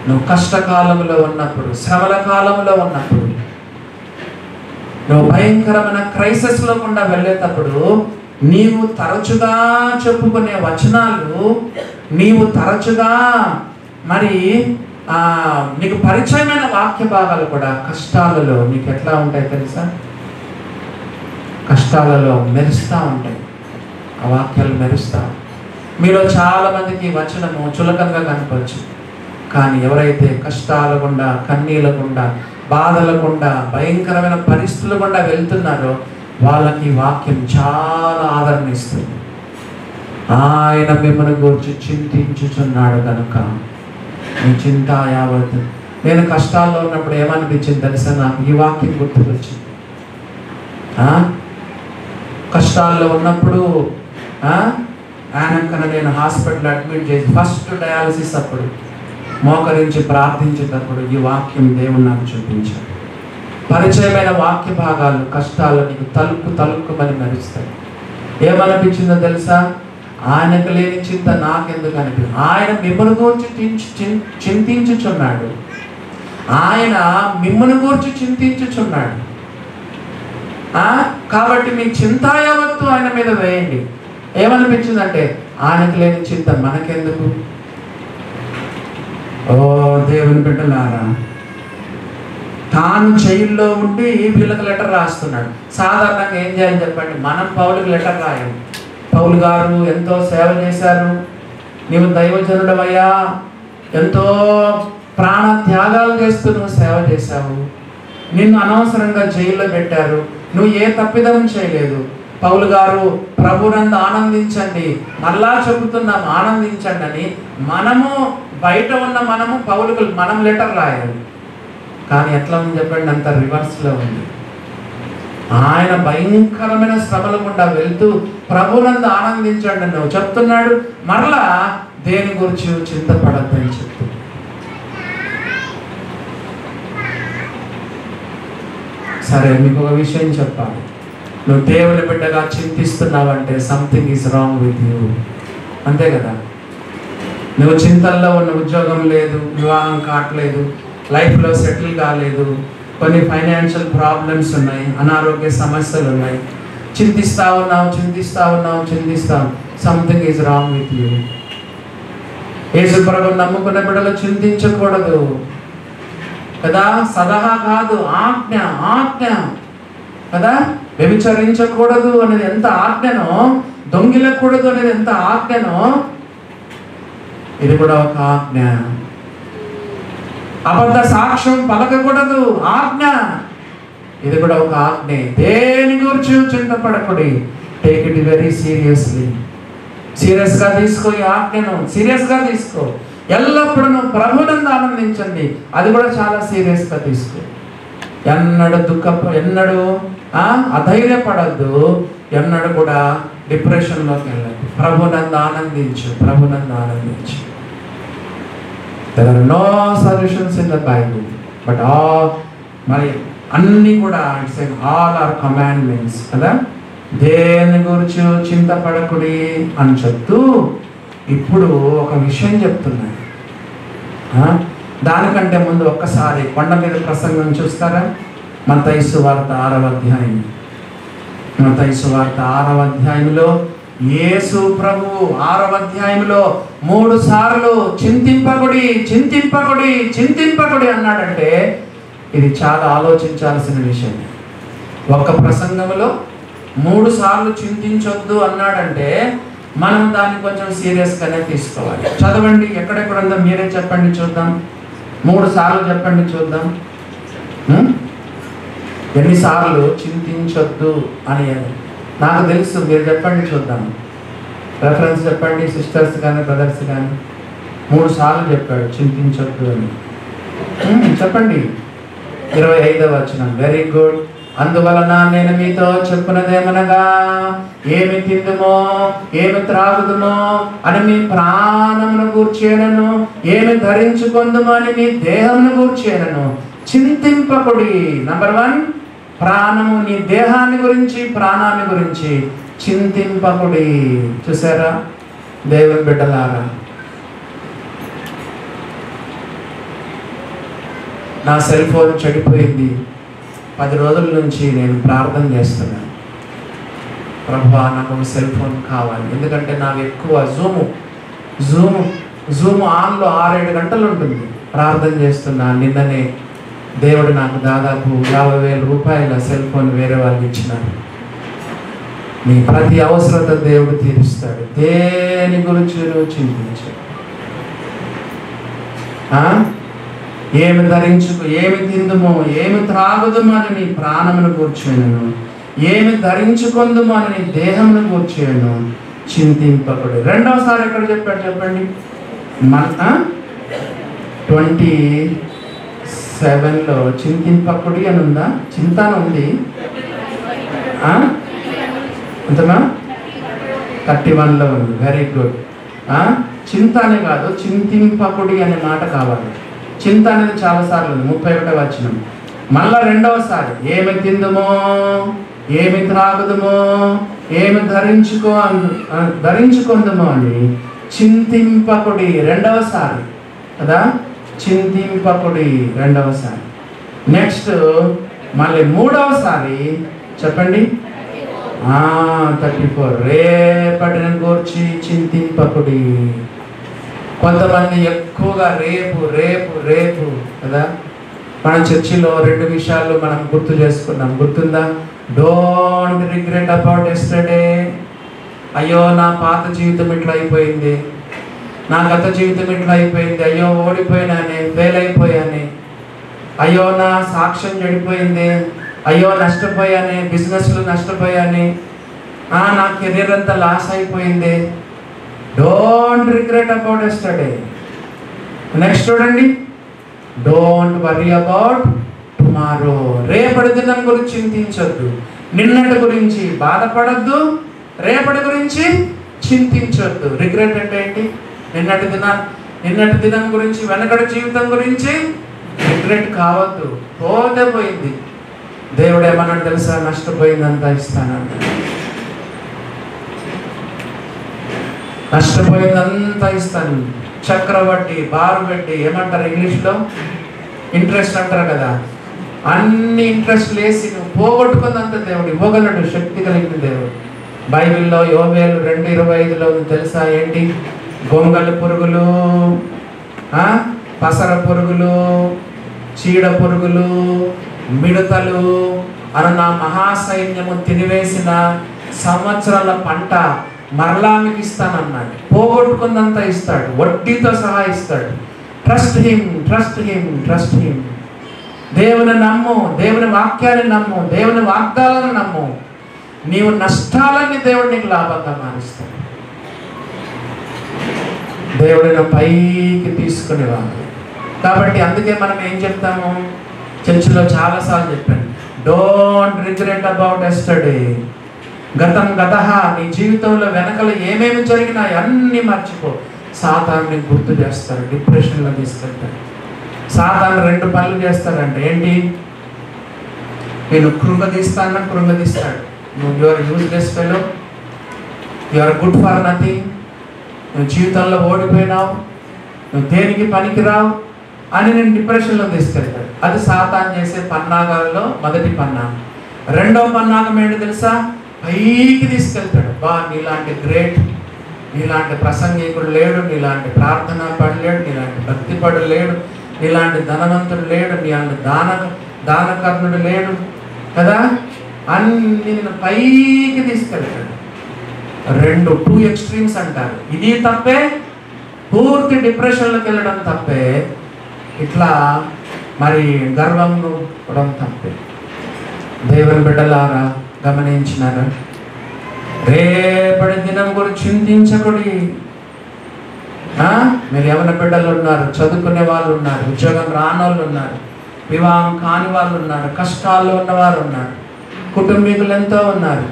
నువ్వు కష్టకాలంలో ఉన్నప్పుడు, శ్రమల కాలంలో ఉన్నప్పుడు, నువ్వు భయంకరమైన క్రైసిస్లో గుండా వెళ్ళేటప్పుడు నీవు తరచుగా చెప్పుకునే వచనాలు, నీవు తరచుగా మరి నీకు పరిచయమైన వాక్య భాగాలు కూడా కష్టాలలో నీకు ఎట్లా ఉంటాయి తెలుసా? కష్టాలలో మెరుస్తూ ఉంటాయి. ఆ వాక్యాలు మెరుస్తా. మీలో చాలా మందికి వచనము చులకంగా కనపచ్చు. కానీ ఎవరైతే కష్టాల గుండా, కన్నీళ్ళ గుండా, బాధల గుండా, భయంకరమైన పరిస్థితుల గుండా వెళ్తున్నారో వాళ్ళకి వాక్యం చాలా ఆదరణ ఇస్తుంది. ఆయన మిమ్మల్ని గురించి చింతించుచున్నాడు కనుక మీ చింత యావత్తు. నేను కష్టాల్లో ఉన్నప్పుడు ఏమనిపించింది తెలుసా? నాకు ఈ వాక్యం గుర్తుకొచ్చింది. కష్టాల్లో ఉన్నప్పుడు ఆయన కన్నా నేను హాస్పిటల్ అడ్మిట్ చేసి ఫస్ట్ డయాలసిస్ అప్పుడు మోకరించి ప్రార్థించేటప్పుడు ఈ వాక్యం దేవుడు నాకు చూపించాడు. పరిచయమైన వాక్య భాగాలు కష్టాలు నీకు తలుక్కుమని మెరుస్తాయి. ఏమనిపించిందో తెలుసా? ఆయనకు లేని చింత నాకెందుకు అనిపించింది. ఆయన మిమ్మల్ని గురించి చింతించుచున్నాడు. ఆయన మిమ్మల్ని గురించి చింతించుచున్నాడు. కాబట్టి మీ చింత యావత్తు ఆయన మీద వేయండి. ఏమనిపించిందంటే ఆయనకు లేని చింత మనకెందుకు? ఓ దేవుని బిడ్డలారా, తాను జైల్లో ఉండి వీళ్ళకి లెటర్ రాస్తున్నాడు. సాధారణంగా ఏం చేయాలి చెప్పండి? మనం పౌలుకి లెటర్ రాయాలి. పౌలు గారు ఎంతో సేవ చేశారు, నీవు దైవజనుడవయ్యా, ఎంతో ప్రాణ త్యాగాలు చేస్తూ నువ్వు సేవ చేశావు, నిన్ను అనవసరంగా జైల్లో పెట్టారు, నువ్వు ఏ తప్పిదం చేయలేదు. పౌలు గారు ప్రభునందు ఆనందించండి, మరలా చెబుతున్నాం ఆనందించండి అని మనము బయట ఉన్న పౌలుకు మనం లెటర్ రాయాలి. కానీ ఎట్లా ఉంది చెప్పండి? అంత రివర్స్లో ఉంది. ఆయన భయంకరమైన శ్రమల గుండా వెళ్తూ ప్రభునందు ఆనందించండి అని నువ్వు చెప్తున్నాడు. మరలా దేని గురించి చింతపడద్దని చెప్తూ, సరే మీకు ఒక విషయం చెప్పాలి. నువ్వు దేవుని బిడ్డగా చింతిస్తున్నావంటే something is wrong with you, అంతే కదా? నువ్వు చింతల్లో ఉన్న ఉద్యోగం లేదు, వివాహం కావట్లేదు, లైఫ్లో సెటిల్ కాలేదు, కొన్ని ఫైనాన్షియల్ ప్రాబ్లమ్స్ ఉన్నాయి, అనారోగ్య సమస్యలు ఉన్నాయి, చింతిస్తూ ఉన్నావు. Something is wrong with you. యేసు ప్రభువుని నమ్ముకున్న బిడ్డలు చింతించకూడదు కదా? సలహా కాదు, ఆజ్ఞ కదా? వ్యభిచరించకూడదు అనేది ఎంత ఆజ్ఞనో, దొంగిలకూడదు అనేది ఎంత ఆజ్ఞనో, ఇది కూడా ఒక ఆజ్ఞ. అబద్ధ సాక్ష్యం పలకకూడదు, ఆజ్ఞ, ఇది కూడా ఒక ఆజ్ఞ. దేని గురించి చింతపడకూడదు. టేక్ ఇట్ వెరీ సీరియస్గా తీసుకో. ఈ ఆజ్ఞను సీరియస్గా తీసుకో. ఎల్లప్పుడూ నువ్వు ప్రభునందు ఆనందించండి, అది కూడా చాలా సీరియస్గా తీసుకో. ఎన్నడూ అధైర్యపడద్దు, ఎన్నడూ కూడా డిప్రెషన్లోకి వెళ్ళదు. ప్రభునందు ఆనందించు. There are no solutions in the Bible, but మరి అన్నీ కూడా all are commandments కదా? దేని గురించి చింతపడకుడి అని చెప్తూ ఇప్పుడు ఒక విషయం చెప్తున్నాను. దానికంటే ముందు ఒక్కసారి కొండ మీద ప్రసంగం చూస్తారా? మత్తయి సువార్త 6వ అధ్యాయం. మత్తయి సువార్త 6వ అధ్యాయంలో యేసు ప్రభు 6వ అధ్యాయంలో 3 సార్లు చింతింపకుడి అన్నాడంటే ఇది చాలా ఆలోచించాల్సిన విషయం. ఒక్క ప్రసంగంలో 3 సార్లు చింతించొద్దు అన్నాడంటే మనం దాన్ని కొంచెం సీరియస్గానే తీసుకోవాలి. చదవండి, ఎక్కడెక్కడ ఉందో మీరే చెప్పండి చూద్దాం. 3 సార్లు చెప్పండి చూద్దాం. ఎన్నిసార్లు చింతించొద్దు అని నాకు తెలుసు, మీరు చెప్పండి చూద్దాం. రెఫరెన్స్ చెప్పండి, సిస్టర్స్ కానీ బ్రదర్స్ కానీ. 3 సార్లు చెప్పాడు చింతించొద్దు అని. చెప్పండి. 25వ వచనం. Very good. అందువలన నేను మీతో చెప్పున్నదేమనగా, ఏమి తిందుమో ఏమి త్రాగుదుమో అని మీ ప్రాణమును గూర్చేనను, ఏమి ధరించుకొందుమో అని మీ దేహమును గూర్చేనను చింతింపకుడి. నంబర్ 1, ప్రాణము, నీ దేహాన్ని గురించి ప్రాణాన్ని గురించి చింతింపకుడి. చూసారా దేవుని బిడ్డలారా? నా సెల్ ఫోన్ చెడిపోయింది. 10 రోజుల నుంచి నేను ప్రార్థన చేస్తున్నాను, ప్రభువా నాకు సెల్ ఫోన్ కావాలి. ఎందుకంటే నాకు ఎక్కువ జూమ్ ఆన్లో 6-7 గంటలు ఉంటుంది. ప్రార్థన చేస్తున్నా. నిన్ననే దేవుడు నాకు దాదాపు 50,000 రూపాయల సెల్ ఫోన్ వేరే వాళ్ళు ఇచ్చినారు. నీ ప్రతి అవసరత దేవుడు తీరుస్తాడు. దేని గురించి నువ్వు చింతించు. ఏమి ధరించుకు, ఏమి తిందుమో ఏమి త్రాగుదుమో అని నీ ప్రాణమును కూర్చోను, ఏమి ధరించుకొందుమో అని నీ దేహమును కూర్చోను చింతింపకుడు. రెండవసారి ఎక్కడ చెప్పాడు చెప్పండి? 27 7లో చింతింపకుడి అని ఉందా? చింత అని ఉంది. అంతమా 31లో ఉంది. Very good. చింత అనే కాదు, చింతింపకుడి అనే మాట కావాలి. చింత అనేది చాలాసార్లు ఉంది. 31వ వచనం. మళ్ళా రెండవసారి ఏమి తిందుమో, ఏమి త్రాగుదుమో, ఏమి ధరించుకుందుమో అని చింతింపకుడి రెండవసారి కదా. చింతింపకుడి రెండవసారి. నెక్స్ట్ మళ్ళీ మూడవసారి చెప్పండి. 34 రేపటిని గూర్చి చింతింపకుడి. కొంతమంది ఎక్కువగా రేపు రేపు రేపు కదా. మన చర్చిలో 2 విషయాలు మనం గుర్తు చేసుకున్నాం, గుర్తుందా? Don't regret about yesterday. అయ్యో నా పాత జీవితం ఇట్లా అయిపోయింది, నా గత జీవితం ఇట్లా అయిపోయింది, అయ్యో ఓడిపోయినానే, ఫెయిల్ అయిపోయానే, అయ్యో నా సాక్ష్యం చెడిపోయింది, అయ్యో నష్టపోయానే, బిజినెస్లో నష్టపోయానే, నా కెరీర్ అంతా లాస్ అయిపోయింది. Don't regret about yesterday. Next చూడండి, డోంట్ వరీ అబౌట్ టుమారో. రేపటి దినం గురించి చింతించొద్దు, నిన్నటి గురించి బాధపడద్దు, రేపటి గురించి చింతించొద్దు. రిగ్రెట్ అంటే ఏంటి? నిన్నటి దినం గురించి, వెనకటి జీవితం గురించి రిగ్రెట్ కావద్దు. పోతే పోయింది. దేవుడు ఏమన్నాడు తెలుసా? నష్టపోయిందంతా ఇస్తానంట. నష్టపోయిందంతా ఇస్తాను. చక్రవడ్డీ, బారు వడ్డీ, ఏమంటారు ఇంగ్లీష్లో? ఇంట్రెస్ట్ అంటారు కదా. అన్ని ఇంట్రెస్ట్లు వేసి నువ్వు పోగొట్టుకుందంత దేవుడు ఇవ్వగలడు, శక్తి కలిగిన దేవుడు. బైబిల్లో యోవేలు 2:25లో తెలుసా ఏంటి? గొంగళి పురుగులు, పసర పురుగులు, చీడ పురుగులు, మిడతలు అను నా మహాసైన్యము తినివేసిన సంవత్సరాల పంట మరలా మీకు ఇస్తానన్నాడు. పోగొట్టుకుందంతా ఇస్తాడు, వడ్డీతో సహా ఇస్తాడు. Trust him, trust him, trust him. దేవుని నమ్ము, దేవుని వాక్యాన్ని నమ్ము, దేవుని వాగ్దాలను నమ్ము. నీవు నష్టాలన్నీ దేవుడు నీకు లాభంగా మారుస్తాడు. దేవుడిని పైకి తీసుకునేవాడు. కాబట్టి అందుకే మనం ఏం చెప్తాము? చర్చిలో చాలాసార్లు చెప్పాను, డోంట్ రిగ్రెట్ అబౌట్ ఎస్టర్డే. గతం గతః. నీ జీవితంలో వెనకలు ఏమేమి జరిగినాయి అన్నీ మర్చిపో. సాతాన్ని గుర్తు చేస్తారు, డిప్రెషన్లో తీసుకెళ్తారు. సాతాను 2 పనులు చేస్తాడంటే ఏంటి? నేను కృంగదీస్తాను, కృంగదీస్తాడు. నువ్వు your useless fellow, your good for nothing, నువ్వు జీవితంలో ఓడిపోయినావు, నువ్వు దేనికి పనికిరావు అని నేను డిప్రెషన్లో తీసుకెళ్తాడు. అది సాతాను చేసే పన్నాగాల్లో మొదటి పన్నాగం. రెండవ పన్నాగం ఏంటి తెలుసా? పైకి తీసుకెళ్తాడు. నీలాంటి గ్రేట్, నీలాంటి ప్రసంగికుడు లేడు, నీలాంటి ప్రార్థన పడు లేడు, నీలాంటి భక్తి పడు లేడు, నీలాంటి ధనవంతుడు లేడు, నీలాంటి దానకర్ణుడు లేడు కదా. అన్ని నిన్ను పైకి తీసుకెళ్తాడు. 2 ఎక్స్ట్రీమ్స్ అంటారు. ఇది తప్పే, పూర్తి డిప్రెషన్లోకి వెళ్ళడం తప్పే, ఇట్లా మరి గర్వం కూడా తప్పే. దేవుని బిడ్డలారా గమనించినారా? రేపటి దినం గురించి చింతించకుడి. మీరు ఎవరి బిడ్డలు ఉన్నారు, చదువుకునే వాళ్ళు ఉన్నారు, ఉద్యోగం రానోళ్ళు ఉన్నారు, వివాహం కాని వాళ్ళు ఉన్నారు, కష్టాల్లో ఉన్నవారు ఉన్నారు, కుటుంబీకులు ఎంతో ఉన్నారు.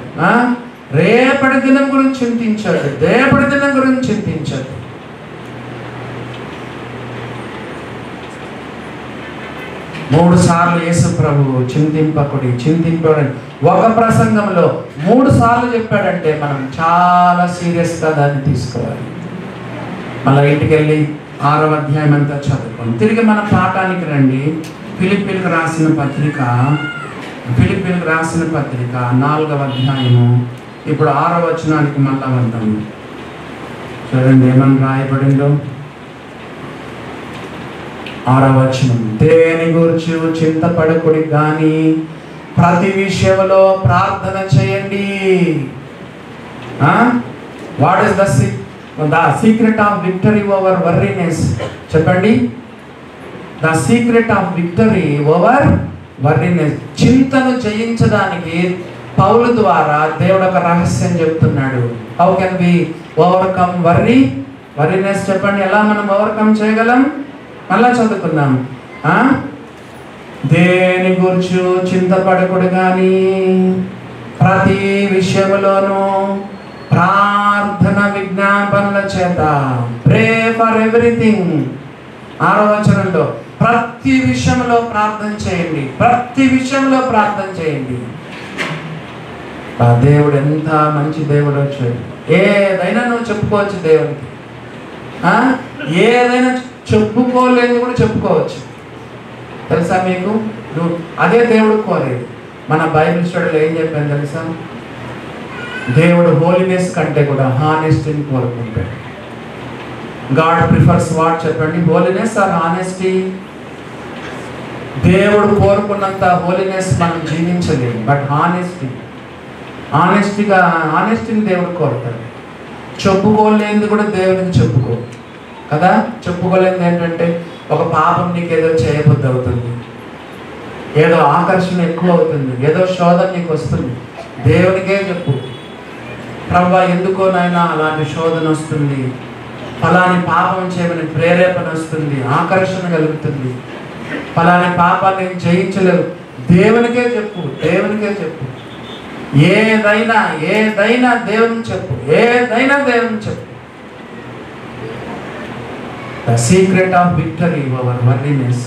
రేపటి దినం గురించి చింతించదు, రేపటి దినం గురించి చింతించదు. మూడు సార్లు యేసు ప్రభు చింతింపకుడి, చింతింపకుడి ఒక ప్రసంగంలో 3 సార్లు చెప్పాడంటే మనం చాలా సీరియస్గా దాన్ని తీసుకోవాలి. మళ్ళీ ఇంటికి వెళ్ళి 6వ అధ్యాయం అంతా చదువుకోండి. తిరిగి మన పాఠానికి రండి. ఫిలిప్పీలకు రాసిన పత్రిక 4వ అధ్యాయము. ఇప్పుడు 6వ వచనానికి మళ్ళా వద్దాం. చూడండి ఏమని రాయబడిందో. 6వ వచనం, దేని గురించి చింతపడకుడి కానీ ప్రతి విషయంలో ప్రార్థన చేయండి. What is the secret of victory over worriness? చెప్పండి. The secret of victory over worriness. చింతను జయించడానికి పౌలు ద్వారా దేవుడు ఒక రహస్యం చెప్తున్నాడు. How can we overcome worriness? చెప్పండి, ఎలా మనం ఓవర్కమ్ చేయగలం? మళ్ళా చదువుకుందాం. దేని గురించి చింతపడకుడు కానీ ప్రతి విషయములోనూ ప్రార్థన విజ్ఞాపనల చేత ప్రే ఫర్ ఎవ్రీథింగ్. 6వ వచనంలో ప్రతి విషయంలో ప్రార్థన చేయండి, ప్రతి విషయంలో ప్రార్థన చేయండి. ఆ దేవుడు ఎంత మంచి దేవుడు వచ్చాడు. ఏదైనా నువ్వు చెప్పుకోవచ్చు దేవునికి, ఏదైనా చెప్పుకోలేదు కూడా చెప్పుకోవచ్చు. తెలుసా మీకు? నువ్వు అదే దేవుడు కోరేది. మన బైబిల్ స్టడీలో ఏం చెప్పాను తెలుసా? దేవుడు హోలీనెస్ కంటే కూడా హానెస్టీని కోరుకుంటాడు. గాడ్ ప్రిఫర్స్ వాట్ చెప్పండి, హోలీనెస్ ఆర్ హానెస్టీ? దేవుడు కోరుకున్నంత హోలీనెస్ మనం జీవించలేము, బట్ హానెస్టీని దేవుడు కోరుతాడు. చెప్పుకోలేనిది కూడా దేవుడికి చెప్పుకో కదా. చెప్పుకోలేనిది ఏంటంటే ఒక పాపం నీకు ఏదో చేయబుద్ధి అవుతుంది, ఏదో ఆకర్షణ ఎక్కువ అవుతుంది, ఏదో శోధన నీకు వస్తుంది, దేవునికే చెప్పు. ప్రభువా ఎందుకో నాయనా అలాంటి శోధన వస్తుంది, ఫలాని పాపం చేయమని ప్రేరేపణ వస్తుంది, ఆకర్షణ కలుగుతుంది, ఫలాని పాపాన్ని జయించలేవు. దేవునికే చెప్పు, దేవునికే చెప్పు. ఏదైనా దేవునికి చెప్పు, ఏదైనా దేవునికి చెప్పు. The secret of victory over worriness.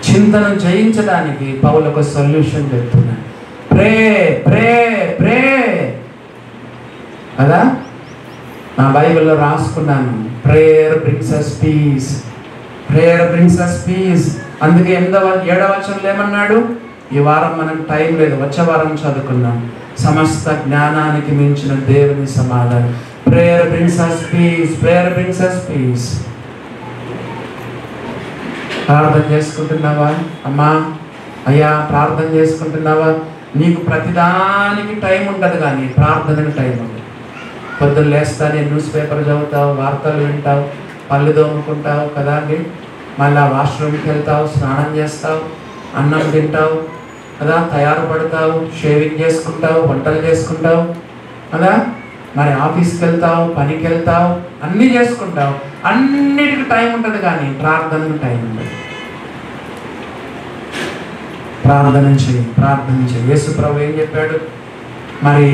చింతను జయించడానికి పౌలు ఒక సొల్యూషన్ చెప్తున్నాడు. ప్రే ప్రే ప్రే కదా. నా బైబిల్లో రాసుకున్నాను, prayer brings us peace, prayer brings us peace. అందుకే 7వ వచనంలో ఏమన్నాడు? ఈ వారం మనకు టైం లేదు, వచ్చే వారం చదువుకున్నాం. సమస్త జ్ఞానానికి మించిన దేవుని సమాధానం. Prayer brings us peace, prayer brings us peace. ప్రార్థన చేసుకుంటున్నావా అమ్మా, అయ్యా? ప్రార్థన చేసుకుంటున్నావా? నీకు ప్రతిదానికి టైం ఉంటుంది, కానీ ప్రార్థనకి టైం ఉంది. పొద్దున్న లేస్తానే న్యూస్ పేపర్ చదువుతావు, వార్తలు వింటావు, పళ్ళు దోముకుంటావు కదా అండి, మళ్ళీ వాష్రూమ్కి వెళ్తావు, స్నానం చేస్తావు, అన్నం తింటావు కదా, తయారు పడతావు, షేవింగ్ చేసుకుంటావు, వంటలు చేసుకుంటావు కదా, మరి ఆఫీస్కి వెళ్తావు, పనికి వెళ్తావు, అన్నీ చేసుకుంటావు. అన్నిటికీ టైం ఉంటుంది, కానీ ప్రార్థనకు టైం ఉండదు. ప్రార్థన చేయి, ప్రార్థన చేయి. యేసు ప్రభు ఏం చెప్పాడు? మరి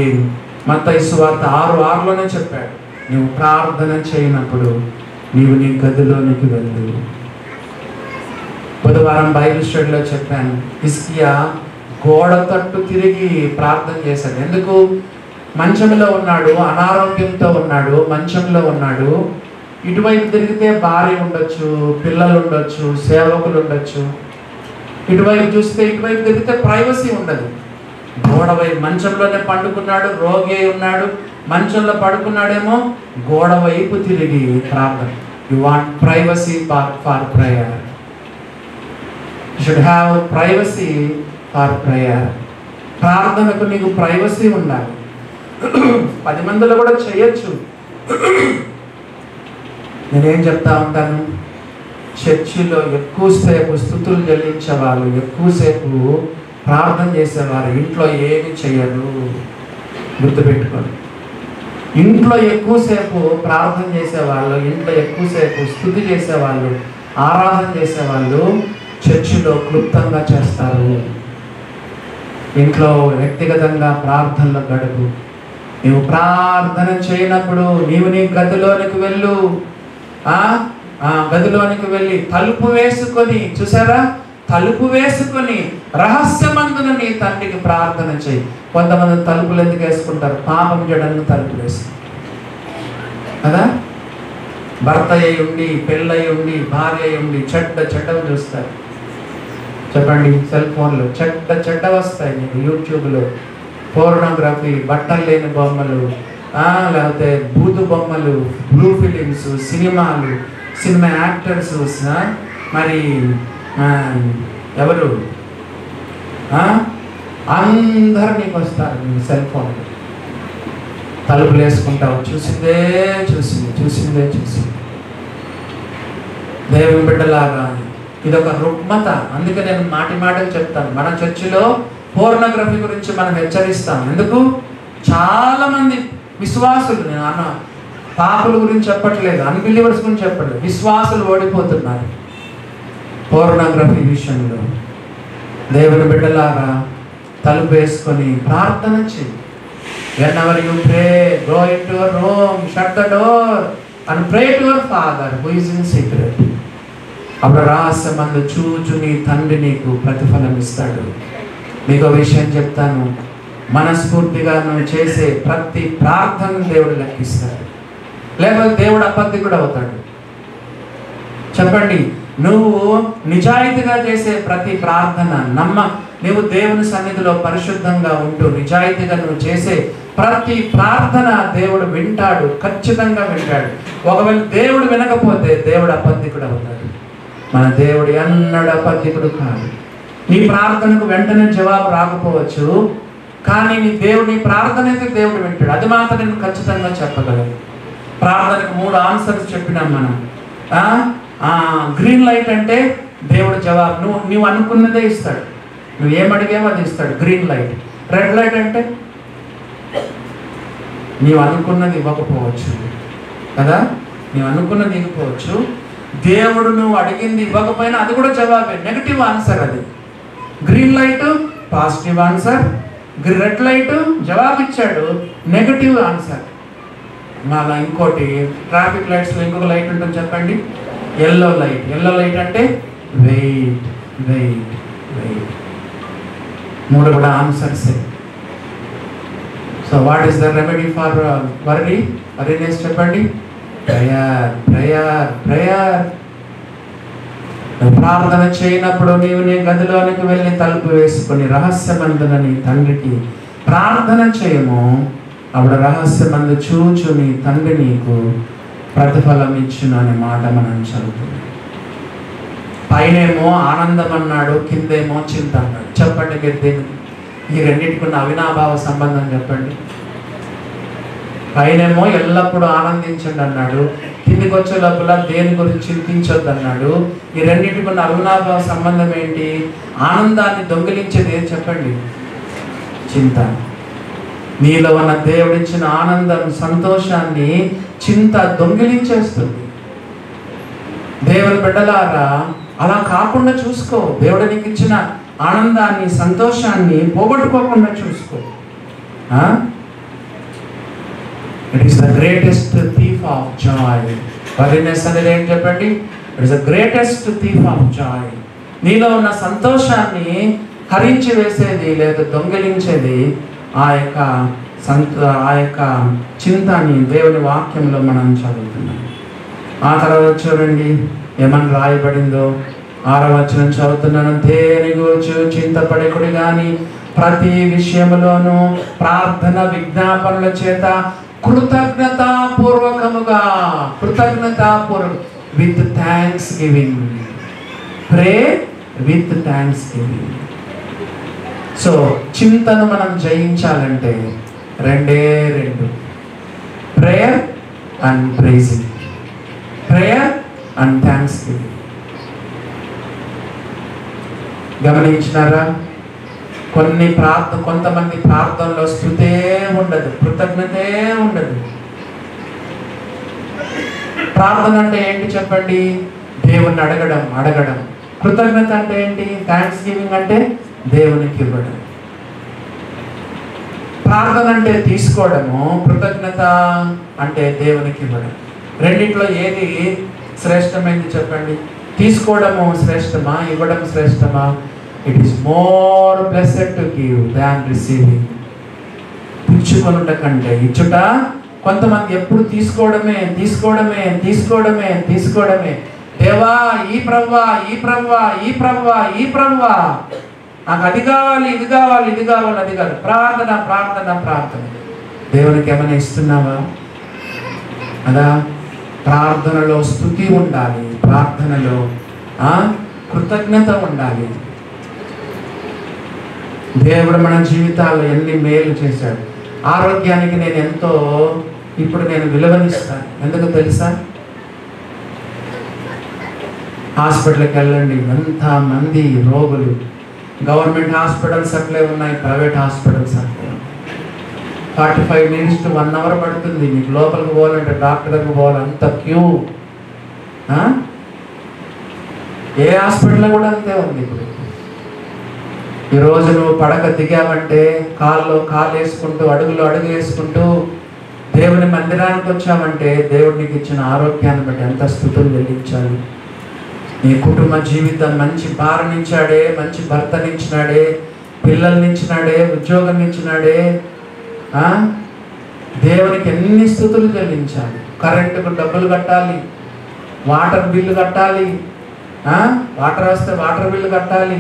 మత్తయి సువార్త 6:6లోనే చెప్పాడు, నువ్వు ప్రార్థన చేయనప్పుడు నీవు నీ గదిలోనికి వెళ్ళు. బుధవారం బైబిల్ స్టడీలో చెప్పాను, హిజ్కియా గోడ తట్టు తిరిగి ప్రార్థన చేశాడు. ఎందుకు? మంచంలో ఉన్నాడు, అనారోగ్యంతో ఉన్నాడు, మంచంలో ఉన్నాడు. ఇటువైపు తిరిగితే భార్య ఉండొచ్చు, పిల్లలు ఉండొచ్చు, సేవకులు ఉండొచ్చు. ఇటువైపు చూస్తే, ఇటువైపు తిరిగితే ప్రైవసీ ఉండదు. గోడ వైపు మంచంలోనే పండుకున్నాడు, రోగి అయి ఉన్నాడు, మంచంలో పడుకున్నాడేమో, గోడ వైపు తిరిగి ప్రార్థన. You want privacy for prayer. You should have privacy for prayer. ప్రార్థనకు నీకు ప్రైవసీ ఉండాలి. 10 మందిలో కూడా చేయొచ్చు. నేనేం చెప్తా ఉంటాను, చర్చిలో ఎక్కువసేపు స్తుతులు చెల్లించేవాళ్ళు, ఎక్కువసేపు ప్రార్థన చేసేవారు ఇంట్లో ఏమి చేయరు. గుర్తుపెట్టుకోండి, ఇంట్లో ఎక్కువసేపు ప్రార్థన చేసేవాళ్ళు, ఇంట్లో ఎక్కువసేపు స్తుతి చేసేవాళ్ళు, ఆరాధన చేసేవాళ్ళు చర్చిలో క్లుప్తంగా చేస్తారు. ఇంట్లో వ్యక్తిగతంగా ప్రార్థనలో గడుపు. నీవు ప్రార్థన చేయనప్పుడు నీవు నీ గదిలోనికి వెళ్ళు. గదిలోనికి వెళ్ళి తలుపు వేసుకొని, చూసారా, తలుపు వేసుకొని రహస్యమందున నీ తండ్రికి ప్రార్థన చేయి. కొంతమంది తలుపులు ఎందుకు వేసుకుంటారు? పాపం చేయడానికి తలుపులు వేసుకుంటారు కదా. భర్త అయి ఉండి, పెళ్ళయి ఉండి, భార్య అయి ఉండి చెడ్డవి చూస్తారు. చెప్పండి, సెల్ ఫోన్లో చెడ్డ వస్తాయి నీకు. యూట్యూబ్లో పోర్నోగ్రఫీ, బట్టలు లేని బొమ్మలు, లేకపోతే బూతు బొమ్మలు, బ్లూ ఫిలిమ్స్, సినిమా యాక్టర్స్, మరి ఎవరు అందరు నీకు వస్తారు నీ సెల్ ఫోన్లో. తలుపులు వేసుకుంటావు, చూసిందే చూసింది. దేవుని బిడ్డలాగా ఇదొక రుగ్మత. అందుకే నేను మాటకు చెప్తాను, మన చర్చిలో పోర్నోగ్రఫీ గురించి మనం హెచ్చరిస్తాం. ఎందుకు? చాలా మంది విశ్వాసులు, నేను అన్న పాపుల గురించి చెప్పట్లేదు, అన్బిలీవర్స్ గురించి చెప్పట్లేదు, విశ్వాసులు ఓడిపోతున్నారు పోర్నోగ్రఫీ విషయంలో. దేవుని బిడ్డలారా తలుపు వేసుకొని ప్రార్థన చేయి. Whenever you pray, go into your room, shut the door and pray to your Father who is in secret. అప్పుడు రహస్యమందు చూచు నీ తండ్రి నీకు ప్రతిఫలం ఇస్తాడు. మీకు విషయం చెప్తాను, మనస్ఫూర్తిగా నువ్వు చేసే ప్రతి ప్రార్థన దేవుడు లెక్కిస్తాడు. లేకపోతే దేవుడు అబద్ధికుడు అవుతాడు. చెప్పండి, నువ్వు నిజాయితీగా చేసే ప్రతి ప్రార్థన నువ్వు దేవుని సన్నిధిలో పరిశుద్ధంగా ఉంటూ నిజాయితీగా నువ్వు చేసే ప్రతి ప్రార్థన దేవుడు వింటాడు, ఖచ్చితంగా వింటాడు. ఒకవేళ దేవుడు వినకపోతే దేవుడు అబద్ధికుడు అవుతాడు. మన దేవుడు ఎన్నడూ అబద్ధికుడు కాదు. నీ ప్రార్థనకు వెంటనే జవాబు రాకపోవచ్చు, కానీ నీ ప్రార్థన అయితే దేవుడు వింటాడు. అది మాత్రం నేను ఖచ్చితంగా చెప్పగలను. ప్రార్థనకు 3 ఆన్సర్స్ చెప్పినాం మనం. గ్రీన్ లైట్ అంటే దేవుడు జవాబు నువ్వు అనుకున్నదే ఇస్తాడు. నువ్వు ఏమడిగావో అది ఇస్తాడు, గ్రీన్ లైట్. రెడ్ లైట్ అంటే నీవు అనుకున్నది ఇవ్వకపోవచ్చు కదా, నీవు అనుకున్నది ఇవ్వకపోవచ్చు. దేవుడు నువ్వు అడిగింది ఇవ్వకపోయినా అది కూడా జవాబే, నెగిటివ్ ఆన్సర్ అది. Green light positive answer, red light జవాబు ఇచ్చాడు, నెగిటివ్ ఆన్సర్. మళ్ళీ ఇంకోటి ట్రాఫిక్ లైట్స్లో ఇంకొక లైట్ ఉంటుంది చెప్పండి, ఎల్లో లైట్. ఎల్లో లైట్ అంటే వెయిట్ వెయిట్ వెయిట్. 3 కూడా ఆన్సర్సే. So what is the remedy for worriness చెప్పండి? Prayer prayer prayer. ప్రార్థన చేయనప్పుడు నీవు నీ గదిలోనికి వెళ్ళి తలుపు వేసుకొని రహస్యమందున నీ తండ్రికి ప్రార్థన చేయము. అప్పుడు రహస్యమందు చూచు నీ తండ్రి నీకు ప్రతిఫలం ఇచ్చును అనే మాట మనం చదువుతున్నాం. పైనేమో ఆనందం అన్నాడు, కిందేమో చింత అన్నాడు. చెప్పండి మీరు దేనికి ఈ రెండింటికున్న అవినాభావ సంబంధం చెప్పండి. పైనేమో ఎల్లప్పుడూ ఆనందించండి అన్నాడు, కిందికి వచ్చే లోపల దేని గురించి చింతించొద్దు అన్నాడు. ఈ రెండింటికున్న అవినాభావ సంబంధం ఏంటి? ఆనందాన్ని దొంగిలించేది ఏం చెప్పండి? చింత. నీలో ఉన్న దేవుడిచ్చిన ఆనందం, సంతోషాన్ని చింత దొంగిలించేస్తుంది. దేవుని బిడ్డలారా అలా కాకుండా చూసుకో. దేవుడు నీకు ఇచ్చిన ఆనందాన్ని, సంతోషాన్ని పోగొట్టుకోకుండా చూసుకో. It is the greatest thief of joy. Worriness అనేది ఏం చెప్పండి? It is the greatest thief of joy. నీలో ఉన్న సంతోషాన్ని హరించి వేసేది లేదా దొంగిలించేది ఆ యొక్క చింతని దేవుని వాక్యంలో మనం చదువుతున్నాం. ఆ తర్వాత చూడండి ఏమని రాయబడిందో. 6వ వచనం చదువుతున్నాను. దేని గురించి చింతపడకుడి గాని ప్రతి విషయంలోనూ ప్రార్థన విజ్ఞాపనల చేత కృతజ్ఞతాపూర్వకముగా with thanksgiving. Pray with thanksgiving. So చింతను మనం జయించాలంటే 2 prayer and praising. Prayer and thanksgiving. గమనించినారా? కొంతమంది ప్రార్థనలో స్తుతే ఉండదు, కృతజ్ఞతే ఉండదు. ప్రార్థన అంటే ఏంటి చెప్పండి? దేవుణ్ణి అడగడం. కృతజ్ఞత అంటే ఏంటి? థ్యాంక్స్ గివింగ్ అంటే దేవునికి ఇవ్వడం. ప్రార్థన అంటే తీసుకోవడము, కృతజ్ఞత అంటే దేవునికి ఇవ్వడం. రెండిట్లో ఏది శ్రేష్టమైంది చెప్పండి? తీసుకోవడము శ్రేష్టమా, ఇవ్వడం శ్రేష్టమా? It is more blessed to give than receiving. పుచ్చుకొనుట కంటే ఇచ్చుట. కొంతమంది ఎప్పుడు తీసుకోవడమే. దేవా ఈ ప్రభువా నాకు అది కావాలి, ఇది కావాలి. అది కాదు. ప్రార్థన. దేవునికి ఏమైనా ఇస్తున్నావా? అదా ప్రార్థనలో స్తుతి ఉండాలి, ప్రార్థనలో కృతజ్ఞత ఉండాలి. దేవుడు మన జీవితాల్లో ఎన్ని మేలు చేశాడు. ఆరోగ్యానికి ఇప్పుడు నేను విలువనిస్తాను. ఎందుకు తెలుసా? హాస్పిటల్కి వెళ్ళండి, ఎంతమంది రోగులు. గవర్నమెంట్ హాస్పిటల్స్ అట్లే ఉన్నాయి, ప్రైవేట్ హాస్పిటల్స్ అట్లే. 45 minutes to 1 hour పడుతుంది మీకు లోపలికి పోవాలంటే, డాక్టర్ దగ్గరికి పోవాలి, అంత క్యూ. ఏ హాస్పిటల్లో కూడా అంతే ఉంది ఇప్పుడు. ఈరోజు నువ్వు పడక దిగావంటే కాళ్ళు కాలు వేసుకుంటూ అడుగులు అడుగు వేసుకుంటూ దేవుని మందిరానికి వచ్చావంటే దేవుడు నీకు ఇచ్చిన ఆరోగ్యాన్ని బట్టి ఎంత స్తుతులు చెల్లించాలి. నీ కుటుంబ జీవితం మంచి భార్యనిచ్చాడే, మంచి భర్తనిచ్చినాడే, పిల్లల్నిచ్చినాడే, ఉద్యోగం ఇచ్చినాడే. దేవునికి ఎన్ని స్తుతులు చెల్లించాలి. కరెంటుకు డబ్బులు కట్టాలి, వాటర్ బిల్లు కట్టాలి, వాటర్ వస్తే వాటర్ బిల్లు కట్టాలి.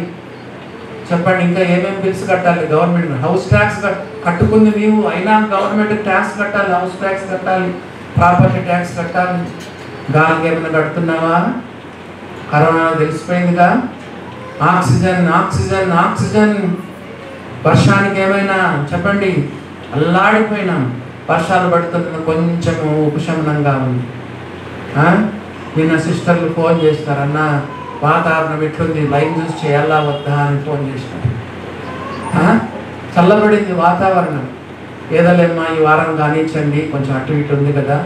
చెప్పండి, ఇంకా ఏమేమి బిల్స్ కట్టాలి? గవర్నమెంట్ హౌస్ ట్యాక్స్ కట్టుకుంది నీవు, అయినా గవర్నమెంట్ ట్యాక్స్ కట్టాలి, హౌస్ ట్యాక్స్ కట్టాలి, ప్రాపర్టీ ట్యాక్స్ కట్టాలి. గాలికి ఏమైనా కడుతున్నావా? కరోనా తెలిసిపోయిందిగా. Oxygen oxygen oxygen. వర్షానికి ఏమైనా చెప్పండి, అల్లాడిపోయినాం. వర్షాలు పడుతున్న కొంచెము ఉపశమనంగా ఉంది. నిన్న సిస్టర్లు ఫోన్ చేస్తారు, అన్న వాతావరణం ఎట్లుంది, లైన్ చూసి చేయాలా వద్దా అని ఫోన్ చేసినారు. చల్లబడింది వాతావరణం. ఏదోలేమ్మా ఈ వారం కానిచ్చండి, కొంచెం అటు ఇటు ఉంది కదా,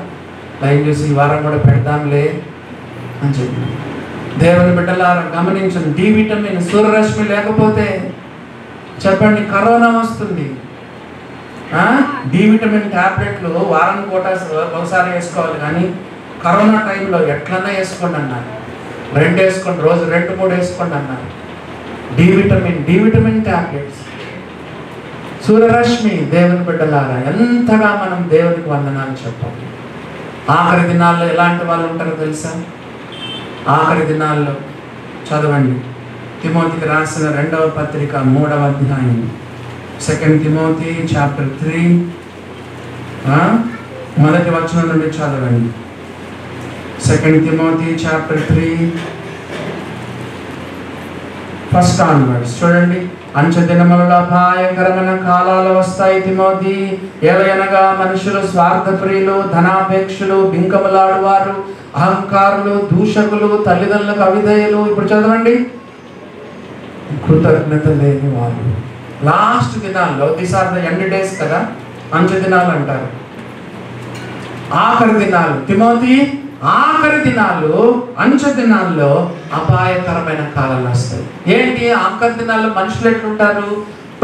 లైన్ చూసి ఈ వారం కూడా పెడదాంలే అని చెప్పి. దేవుని బిడ్డలారా గమనించండి, డి విటమిన్ సూర్యరశ్మి లేకపోతే చెప్పండి కరోనా వస్తుంది. డి విటమిన్ ట్యాబ్లెట్లు వారానికి ఒకసారి వేసుకోవాలి, కానీ కరోనా టైంలో ఎట్లన్నా వేసుకోండి అన్నారు. 2 వేసుకోండి, రోజు 2-3 వేసుకోండి అన్నారు. D vitamin tablets. సూర్యరశ్మి. దేవుని బిడ్డలారా ఎంతగా మనం దేవునికి వందనాలు చెప్పాలి. ఆఖరి దినాల్లో ఎలాంటి వాళ్ళు ఉంటారో తెలుసా? ఆఖరి దినాల్లో చదవండి, తిమోతికి రాసిన 2వ పత్రిక 3వ అధ్యాయం, 2 తిమోతి చాప్టర్ 3 మొదటి వచనం నుండి చదవండి. 2 తిమోతి చాప్టర్ 3 ఫస్ట్ ఆన్వర్డ్స్ చూడండి. అంచె దినములలో అపాయకరమైన కాలాలు వస్తాయి తిమోతి. ఏలయనగా మనుషులు స్వార్థప్రియులు, ధనాపేక్షులు, బింకములాడువారు, అహంకారులు, దూషకులు, తల్లిదండ్రులకు అవిధేయులు. ఇప్పుడు చదవండి, కృతజ్ఞత లేని వారు. లాస్ట్ దినాల్లో, these are the end days కదా, అంచె దినాలు అంటారు. ఆఖరి దినాలు తిమోతి, ఆఖరి దినాలు, అంచె దినాల్లో అపాయకరమైన కాలాలు వస్తాయి. ఏంటి ఆఖరి దినాల్లో మనుషులు ఎట్లుంటారు?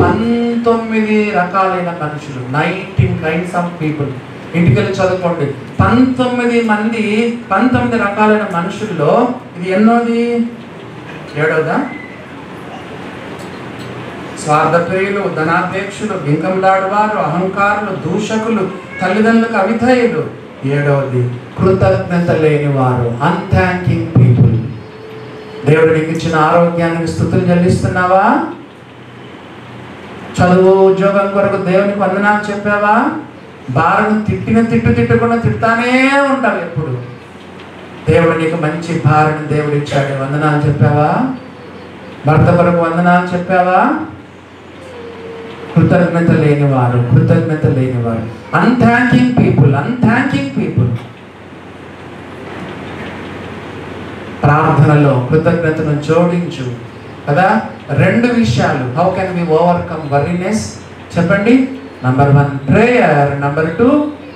19 రకాలైన మనుషులు, 19 kinds of people. ఇంటికి వెళ్ళి చదువుకోండి. 19 రకాలైన మనుషుల్లో ఇది ఎన్నోది? 7వదా? స్వార్థప్రియులు, ధనాపేక్షులు, బింకంలాడువారు, అహంకారులు, దూషకులు, తల్లిదండ్రులకు అవిధేయులు. 7వది కృతజ్ఞత లేని వారు, అన్థ్యాంకింగ్ పీపుల్. దేవుడు నీకు ఇచ్చిన ఆరోగ్యానికి స్తుతులు చెల్లిస్తున్నావా? చదువు ఉద్యోగం కొరకు దేవునికి వందనాలు చెప్పావా? భార్యను తిట్టకుండా తిడతానే ఉంటావు ఎప్పుడు. దేవుడు నీకు మంచి భార్యను దేవుడు ఇచ్చాడు, వందనాలు చెప్పావా? భర్త కొరకు వందనాలు చెప్పావా? కృతజ్ఞత లేనివారు, అన్థ్యాంకింగ్ పీపుల్. ప్రార్థనలో కృతజ్ఞతను జోడించు కదా. 2 విషయాలు, హౌ కెన్ వి ఓవర్కమ్ వరీనెస్ చెప్పండి. Number 1 prayer, number 2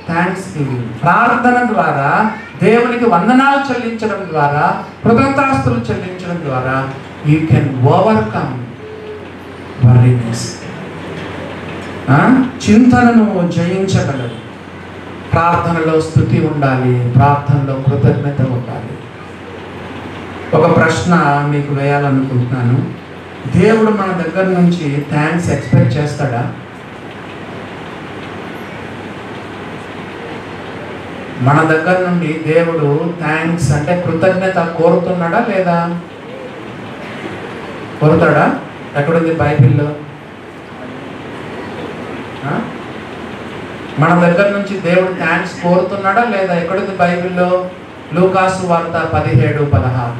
thanks giving. ప్రార్థన ద్వారా, దేవునికి వందనాలు చెల్లించడం ద్వారా, కృతజ్ఞతాస్తులు చెల్లించడం ద్వారా యూ కెన్ ఓవర్కమ్ వరీనెస్. చింతనను జయించగలరు. ప్రార్థనలో స్తుతి ఉండాలి, ప్రార్థనలో కృతజ్ఞత ఉండాలి. ఒక ప్రశ్న మీకు వేయాలనుకుంటున్నాను. దేవుడు మన దగ్గర నుంచి థ్యాంక్స్ ఎక్స్పెక్ట్ చేస్తాడా? మన దగ్గర నుండి దేవుడు థ్యాంక్స్ అంటే కృతజ్ఞత కోరుతున్నాడా లేదా? కోరుతాడా? ఎక్కడుంది బైబిల్లో? మన దగ్గర నుంచి దేవుడు థ్యాంక్స్ కోరుతున్నాడా లేదా? ఎక్కడుంది బైబిల్లో? లూకాసు వార్త 17:16.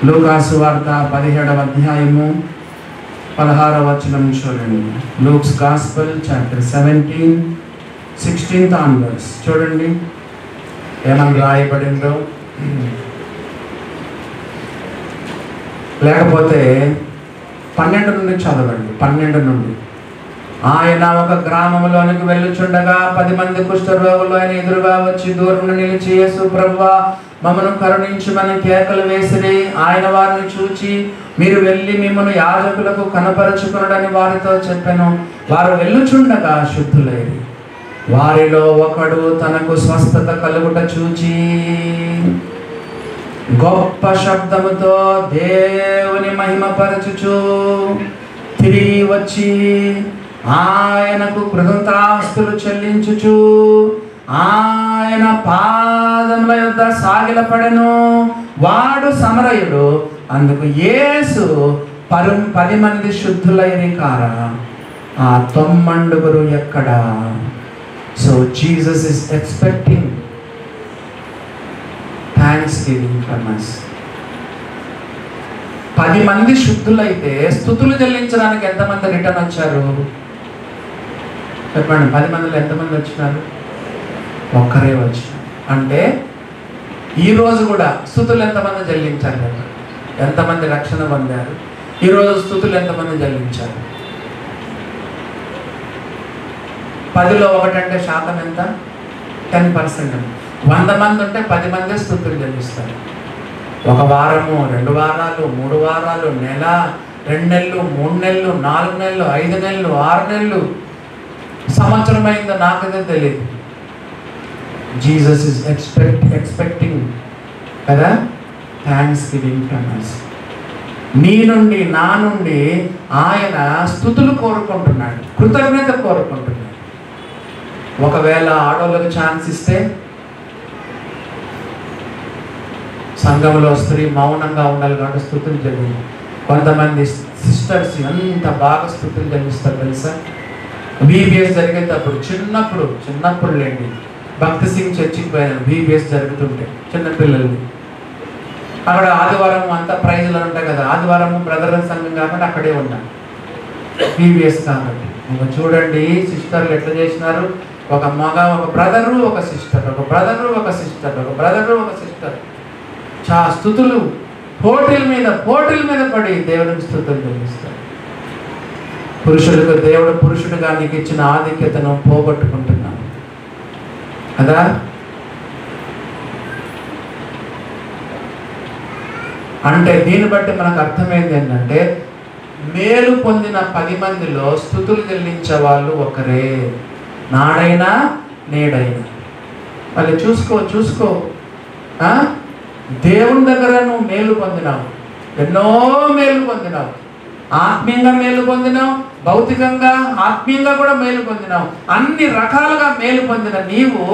లూకాసు వార్త 17వ అధ్యాయము 16వ వచనం చూడండి. Luke's gospel chapter 17, 16th onwards చూడండి ఏమని రాయబడిందో. లేకపోతే 12 నుండి చదవండి. 12 నుండి ఆయన ఒక గ్రామంలోనికి వెళ్ళుచుండగా 10 మంది కుష్ఠరోగులు ఆయన ఎదురుగా వచ్చి దూరం నిలిచి, యేసు ప్రభువా, మమ్మను కరుణించుమని కేకలు వేసిరి. ఆయన వారిని చూచి, మీరు వెళ్ళి మిమ్మల్ని యాజకులకు కనపరచుకునడని వారితో చెప్పెను. వారు వెళ్ళుచుండగా శుద్ధులైరి. వారిలో ఒకడు తనకు స్వస్థత కలుగుట చూచి గొప్ప శబ్దముతో దేవుని మహిమపరచుచు తిరిగి వచ్చి ఆయనకు కృతజ్ఞతాస్తులు చెల్లించుచు ఆయన పాదముల యొద్ద సాగిలపడెను. వాడు సమరయుడు. అందుకు యేసు 10 మంది శుద్ధులైరి కారా, ఆ 9 ఎక్కడ? So Jesus is expecting thanks giving from us. 10 మంది శుద్ధులైతే స్తుతులు చెల్లించడానికి ఎంతమంది రిటర్న్ వచ్చారు చెప్పండి? 10 మందిలో ఎంతమంది వచ్చినారు? ఒక్కరే వచ్చారు. అంటే ఈరోజు కూడా స్థుతులు ఎంతమంది చెల్లించారు? ఎంతమంది రక్షణ పొందారు? ఈరోజు స్థుతులు ఎంతమంది చెల్లించారు? 10లో 1 అంటే శాతం ఎంత? 10%. 100 మంది ఉంటే 10 మందే స్థుతులు చెల్లిస్తారు. 1 వారము, 2 వారాలు, 3 వారాలు, నెల, 2 నెలలు, 3 నెలలు, 4 నెలలు, 5 నెలలు, 6 నెలలు, సంవత్సరం అయిందో నాకైతే తెలియదు. జీసస్ ఇస్ ఎక్స్పెక్టింగ్ కదా థ్యాంక్స్ గివింగ్ ఫ్రమ్ us. నీ నుండి, నా నుండి ఆయన స్తుతులు కోరుకుంటున్నాడు, కృతజ్ఞత కోరుకుంటున్నాడు. ఒకవేళ ఆడోళ్ళకి ఛాన్స్ ఇస్తే, సంఘంలో స్త్రీ మౌనంగా ఉండాలి కాబట్టి స్తుతులు చెల్లి. కొంతమంది సిస్టర్స్ ఎంత బాగా స్తుతులు చెల్లిస్తారు తెలుసా? బీబీఎస్ జరిగేటప్పుడు చిన్నప్పుడు లేండి, భక్తి సింగ్ చర్చికి పోయాను. బీబీఎస్ జరుగుతుంటే చిన్నపిల్లల్ని అక్కడ ఆదివారం అంతా ప్రైజులు ఉంటాయి కదా, ఆదివారం బ్రదర్ సంఘం కాబట్టి అక్కడే ఉన్నా. బీబీఎస్ కాబట్టి ఇంకా చూడండి సిస్టర్లు ఎట్లా చేసినారు. ఒక బ్రదరు, ఒక సిస్టర్, ఒక బ్రదరు, ఒక సిస్టర్, ఒక బ్రదరు, ఒక సిస్టర్. స్తుతులు పోటీల మీద పడి దేవునికి స్తుతులు చెల్లిస్తారు. పురుషులకు దేవుడు పురుషుడిగా నీకు ఇచ్చిన ఆధిక్యతను పోగొట్టుకుంటున్నాను కదా. అంటే దీన్ని బట్టి మనకు అర్థమైంది ఏంటంటే, మేలు పొందిన 10 మందిలో స్తుతులు చెల్లించే వాళ్ళు ఒకరే, నాడైనా నేడైనా. మళ్ళీ చూసుకో దేవుని దగ్గర నువ్వు మేలు పొందినావు, ఎన్నో మేలు పొందినావు. ఆత్మీయంగా మేలు పొందినావు, భౌతికంగా ఆత్మీయంగా కూడా మేలు పొందినావు. అన్ని రకాలుగా మేలు పొందిన నీవు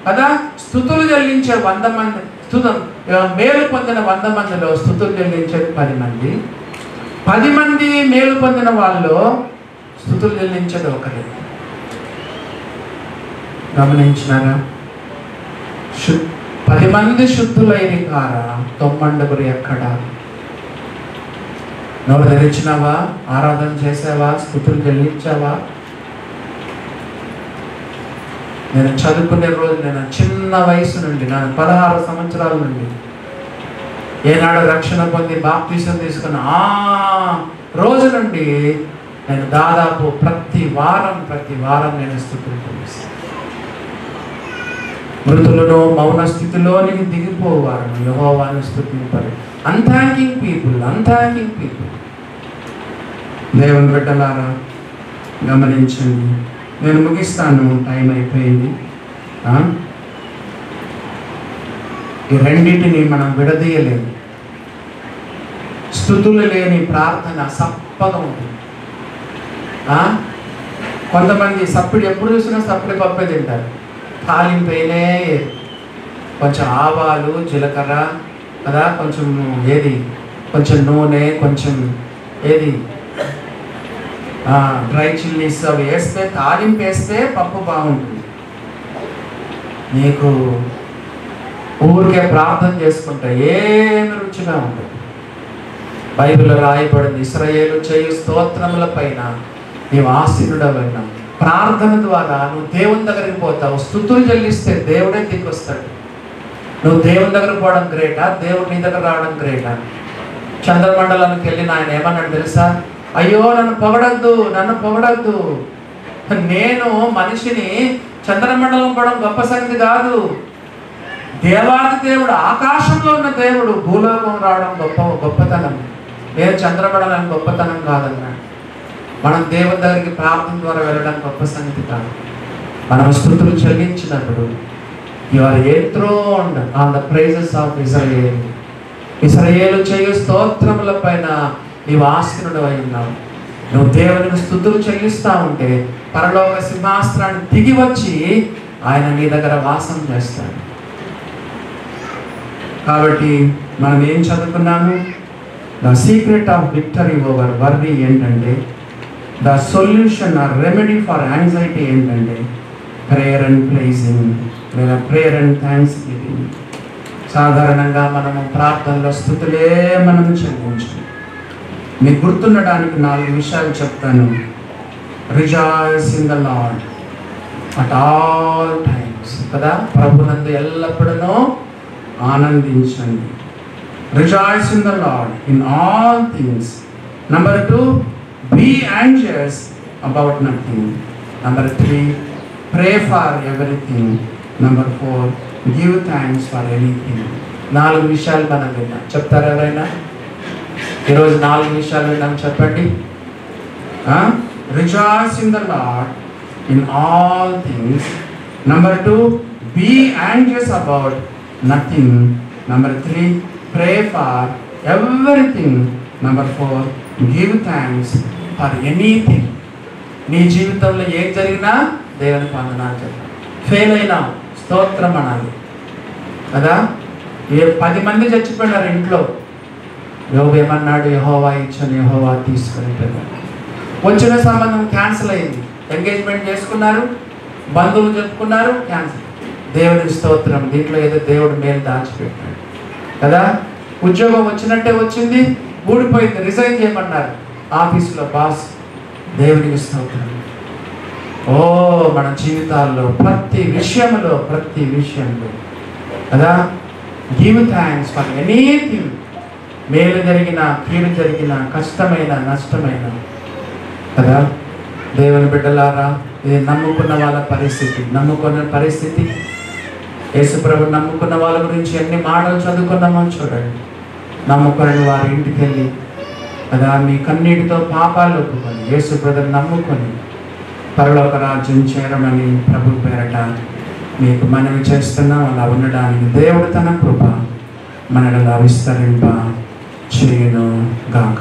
కదా స్తుతులు చెల్లించే 100 మంది, మేలు పొందిన 100 మందిలో స్తుతులు చెల్లించేది 10 మంది. 10 మంది మేలు పొందిన వాళ్ళు స్తుతులు చెల్లించేది ఒకరే. గమనించినారా? 10 మంది శుద్ధులైన కారా, 9 ఎక్కడ? నోరు తెరిచినావా? ఆరాధన చేసావా? స్తుతులు చెల్లించావా? నేను చదువుకునే రోజు, నేను చిన్న వయసు నుండి, నేను 16 సంవత్సరాల నుండి ఏనాడు రక్షణ పొంది బాప్తిసం తీసుకున్న ఆ రోజు నుండి నేను దాదాపు ప్రతి వారం నేను స్తుతులు చెల్లిస్తాను. మృతులను మౌన స్థితిలోనికి దిగిపోవారు యెహోవాను స్తుతింపరు. అన్థాంకింగ్ పీపుల్. దేవుని బిడ్డలారా గమనించండి. నేను ముగిస్తాను, టైం అయిపోయింది. ఈ రెండింటిని మనం విడదీయలేము. స్తుతులు లేని ప్రార్థన సప్పగా ఉంటుంది. కొంతమంది సప్పుడు ఎప్పుడు చూసినా సప్పుడు పప్పే తింటారు, తాలింపైనే కొంచెం ఆవాలు, జీలకర్ర కదా, కొంచెం నూనె, కొంచెం డ్రై చిల్లీస్ అవి వేస్తే, తాలింపు వేస్తే పప్పు బాగుంటుంది. నీకు ఊరికే ప్రార్థన చేసుకుంటే ఏమి రుచిగా ఉంటుంది. బైబిల్లో రాయబడింది, ఇశ్రాయేలు చేయు స్తోత్రముల పైన నీవు ఆసీనుడవైనా. ప్రార్థన ద్వారా నువ్వు దేవుని దగ్గరికి పోతావు. స్తుతులు చెల్లిస్తే దేవుడే దిగొస్తాడు. నువ్వు దేవుని దగ్గరకు పోవడం గ్రేటా, దేవుడు నీ దగ్గర రావడం గ్రేటా? చంద్రమండలానికి వెళ్ళిన ఆయన ఏమన్నాడు తెలుసా? అయ్యో నన్ను పొగడద్దు, నేను మనిషిని చంద్రమండలం కూడా గొప్ప సంగతి కాదు. దేవాది దేవుడు, ఆకాశంలో ఉన్న దేవుడు భూలోకం రావడం గొప్పతనం. నేను చంద్రమండలం గొప్పతనం కాదన్నాడు. మనం దేవుని దగ్గరికి ప్రార్థన ద్వారా వెళ్ళడం గొప్ప సంగతి కాదు. మనం స్తుతులు చెల్లించినప్పుడు you are enthroned on the praises of Israel. ఇశ్రాయేలు చేయు స్తోత్రముల పైన నీవు ఆసీనుడు అయి ఉన్నావు. నువ్వు దేవునికి స్తుతులు చెల్లిస్తూ ఉంటే పరలోక సింహాసనాన్ని దిగి వచ్చి ఆయన నీ దగ్గర వాసం చేస్తాడు. కాబట్టి మనం ఏం చదువుకున్నాము? The secret of victory over worry ఏంటంటే, the solution or remedy for anxiety ఏంటంటే ప్రేయర్ అండ్ ప్రైజింగ్ లేదా ప్రేయర్ అండ్ థ్యాంక్స్ గివింగ్. సాధారణంగా మనము ప్రార్థనలో స్తుతులే మనం చెల్లించాలి. మీకు గుర్తుండడానికి 4 విషయాలు చెప్తాను. Rejoice in the Lord at all times కదా, ప్రభునందు ఎల్లప్పుడూ ఆనందించండి. Rejoice in the Lord in all things. Number 2, be anxious about nothing. Number 3, pray for everything. Number 4, give thanks for anything. 4 విషయాలు మనం విన్నాం. చెప్తారా ఎవరైనా? ఈరోజు 4 విషయాలు విన్నాం, చెప్పండి. Rejoice in the Lord in all things. Number 2, be anxious about nothing. Number 3, pray for everything. Number 4, give thanks for anything. నీ జీవితంలో ఏం జరిగినా దేవునికి వందనాలు చెప్పాలి. ఫెయిల్ అయినా స్తోత్రం అనాలి కదా. 10 మంది చచ్చిపోయినారు ఇంట్లో. యోబు ఏమన్నాడు? యెహోవా ఇచ్చని యెహోవా తీసుకొని పోయాడు. వచ్చిన సంబంధం క్యాన్సిల్ అయింది. ఎంగేజ్మెంట్ చేసుకున్నారు, బంధువులు చెప్పుకున్నారు, క్యాన్సిల్. దేవునికి స్తోత్రం. దీంట్లో ఏదో దేవుడు మేలు దాచిపెట్టాడు కదా. ఉద్యోగం వచ్చినట్టే వచ్చింది, ఊడిపోయింది, రిజైన్ చేయమన్నారు ఆఫీసులో బాస్. దేవునికి స్తోత్రం. మన జీవితాల్లో ప్రతి విషయంలో కదా గివ్ థ్యాంక్స్ ఫర్ ఎనీథింగ్. మేలు జరిగిన, కీడు జరిగిన, కష్టమైన, నష్టమైన కదా. దేవుని బిడ్డలారా, ఇది నమ్ముకున్న వాళ్ళ పరిస్థితి. నమ్ముకున్న పరిస్థితి యేసు ప్రభు నమ్ముకున్న వాళ్ళ గురించి ఎన్ని మాటలు చదువుకున్నామో చూడండి. నమ్ముకొని వారి ఇంటికి వెళ్ళి కదా మీ కన్నీటితో పాపాలు ఒప్పుకొని యేసు ప్రభుని నమ్ముకొని పరలోక రాజ్యం చేరమని ప్రభు పేరట మీకు మనవి చేస్తున్నాం. అలా ఉండడానికి దేవుడు తన కృప మనలో విస్తరింప చేయును గాక.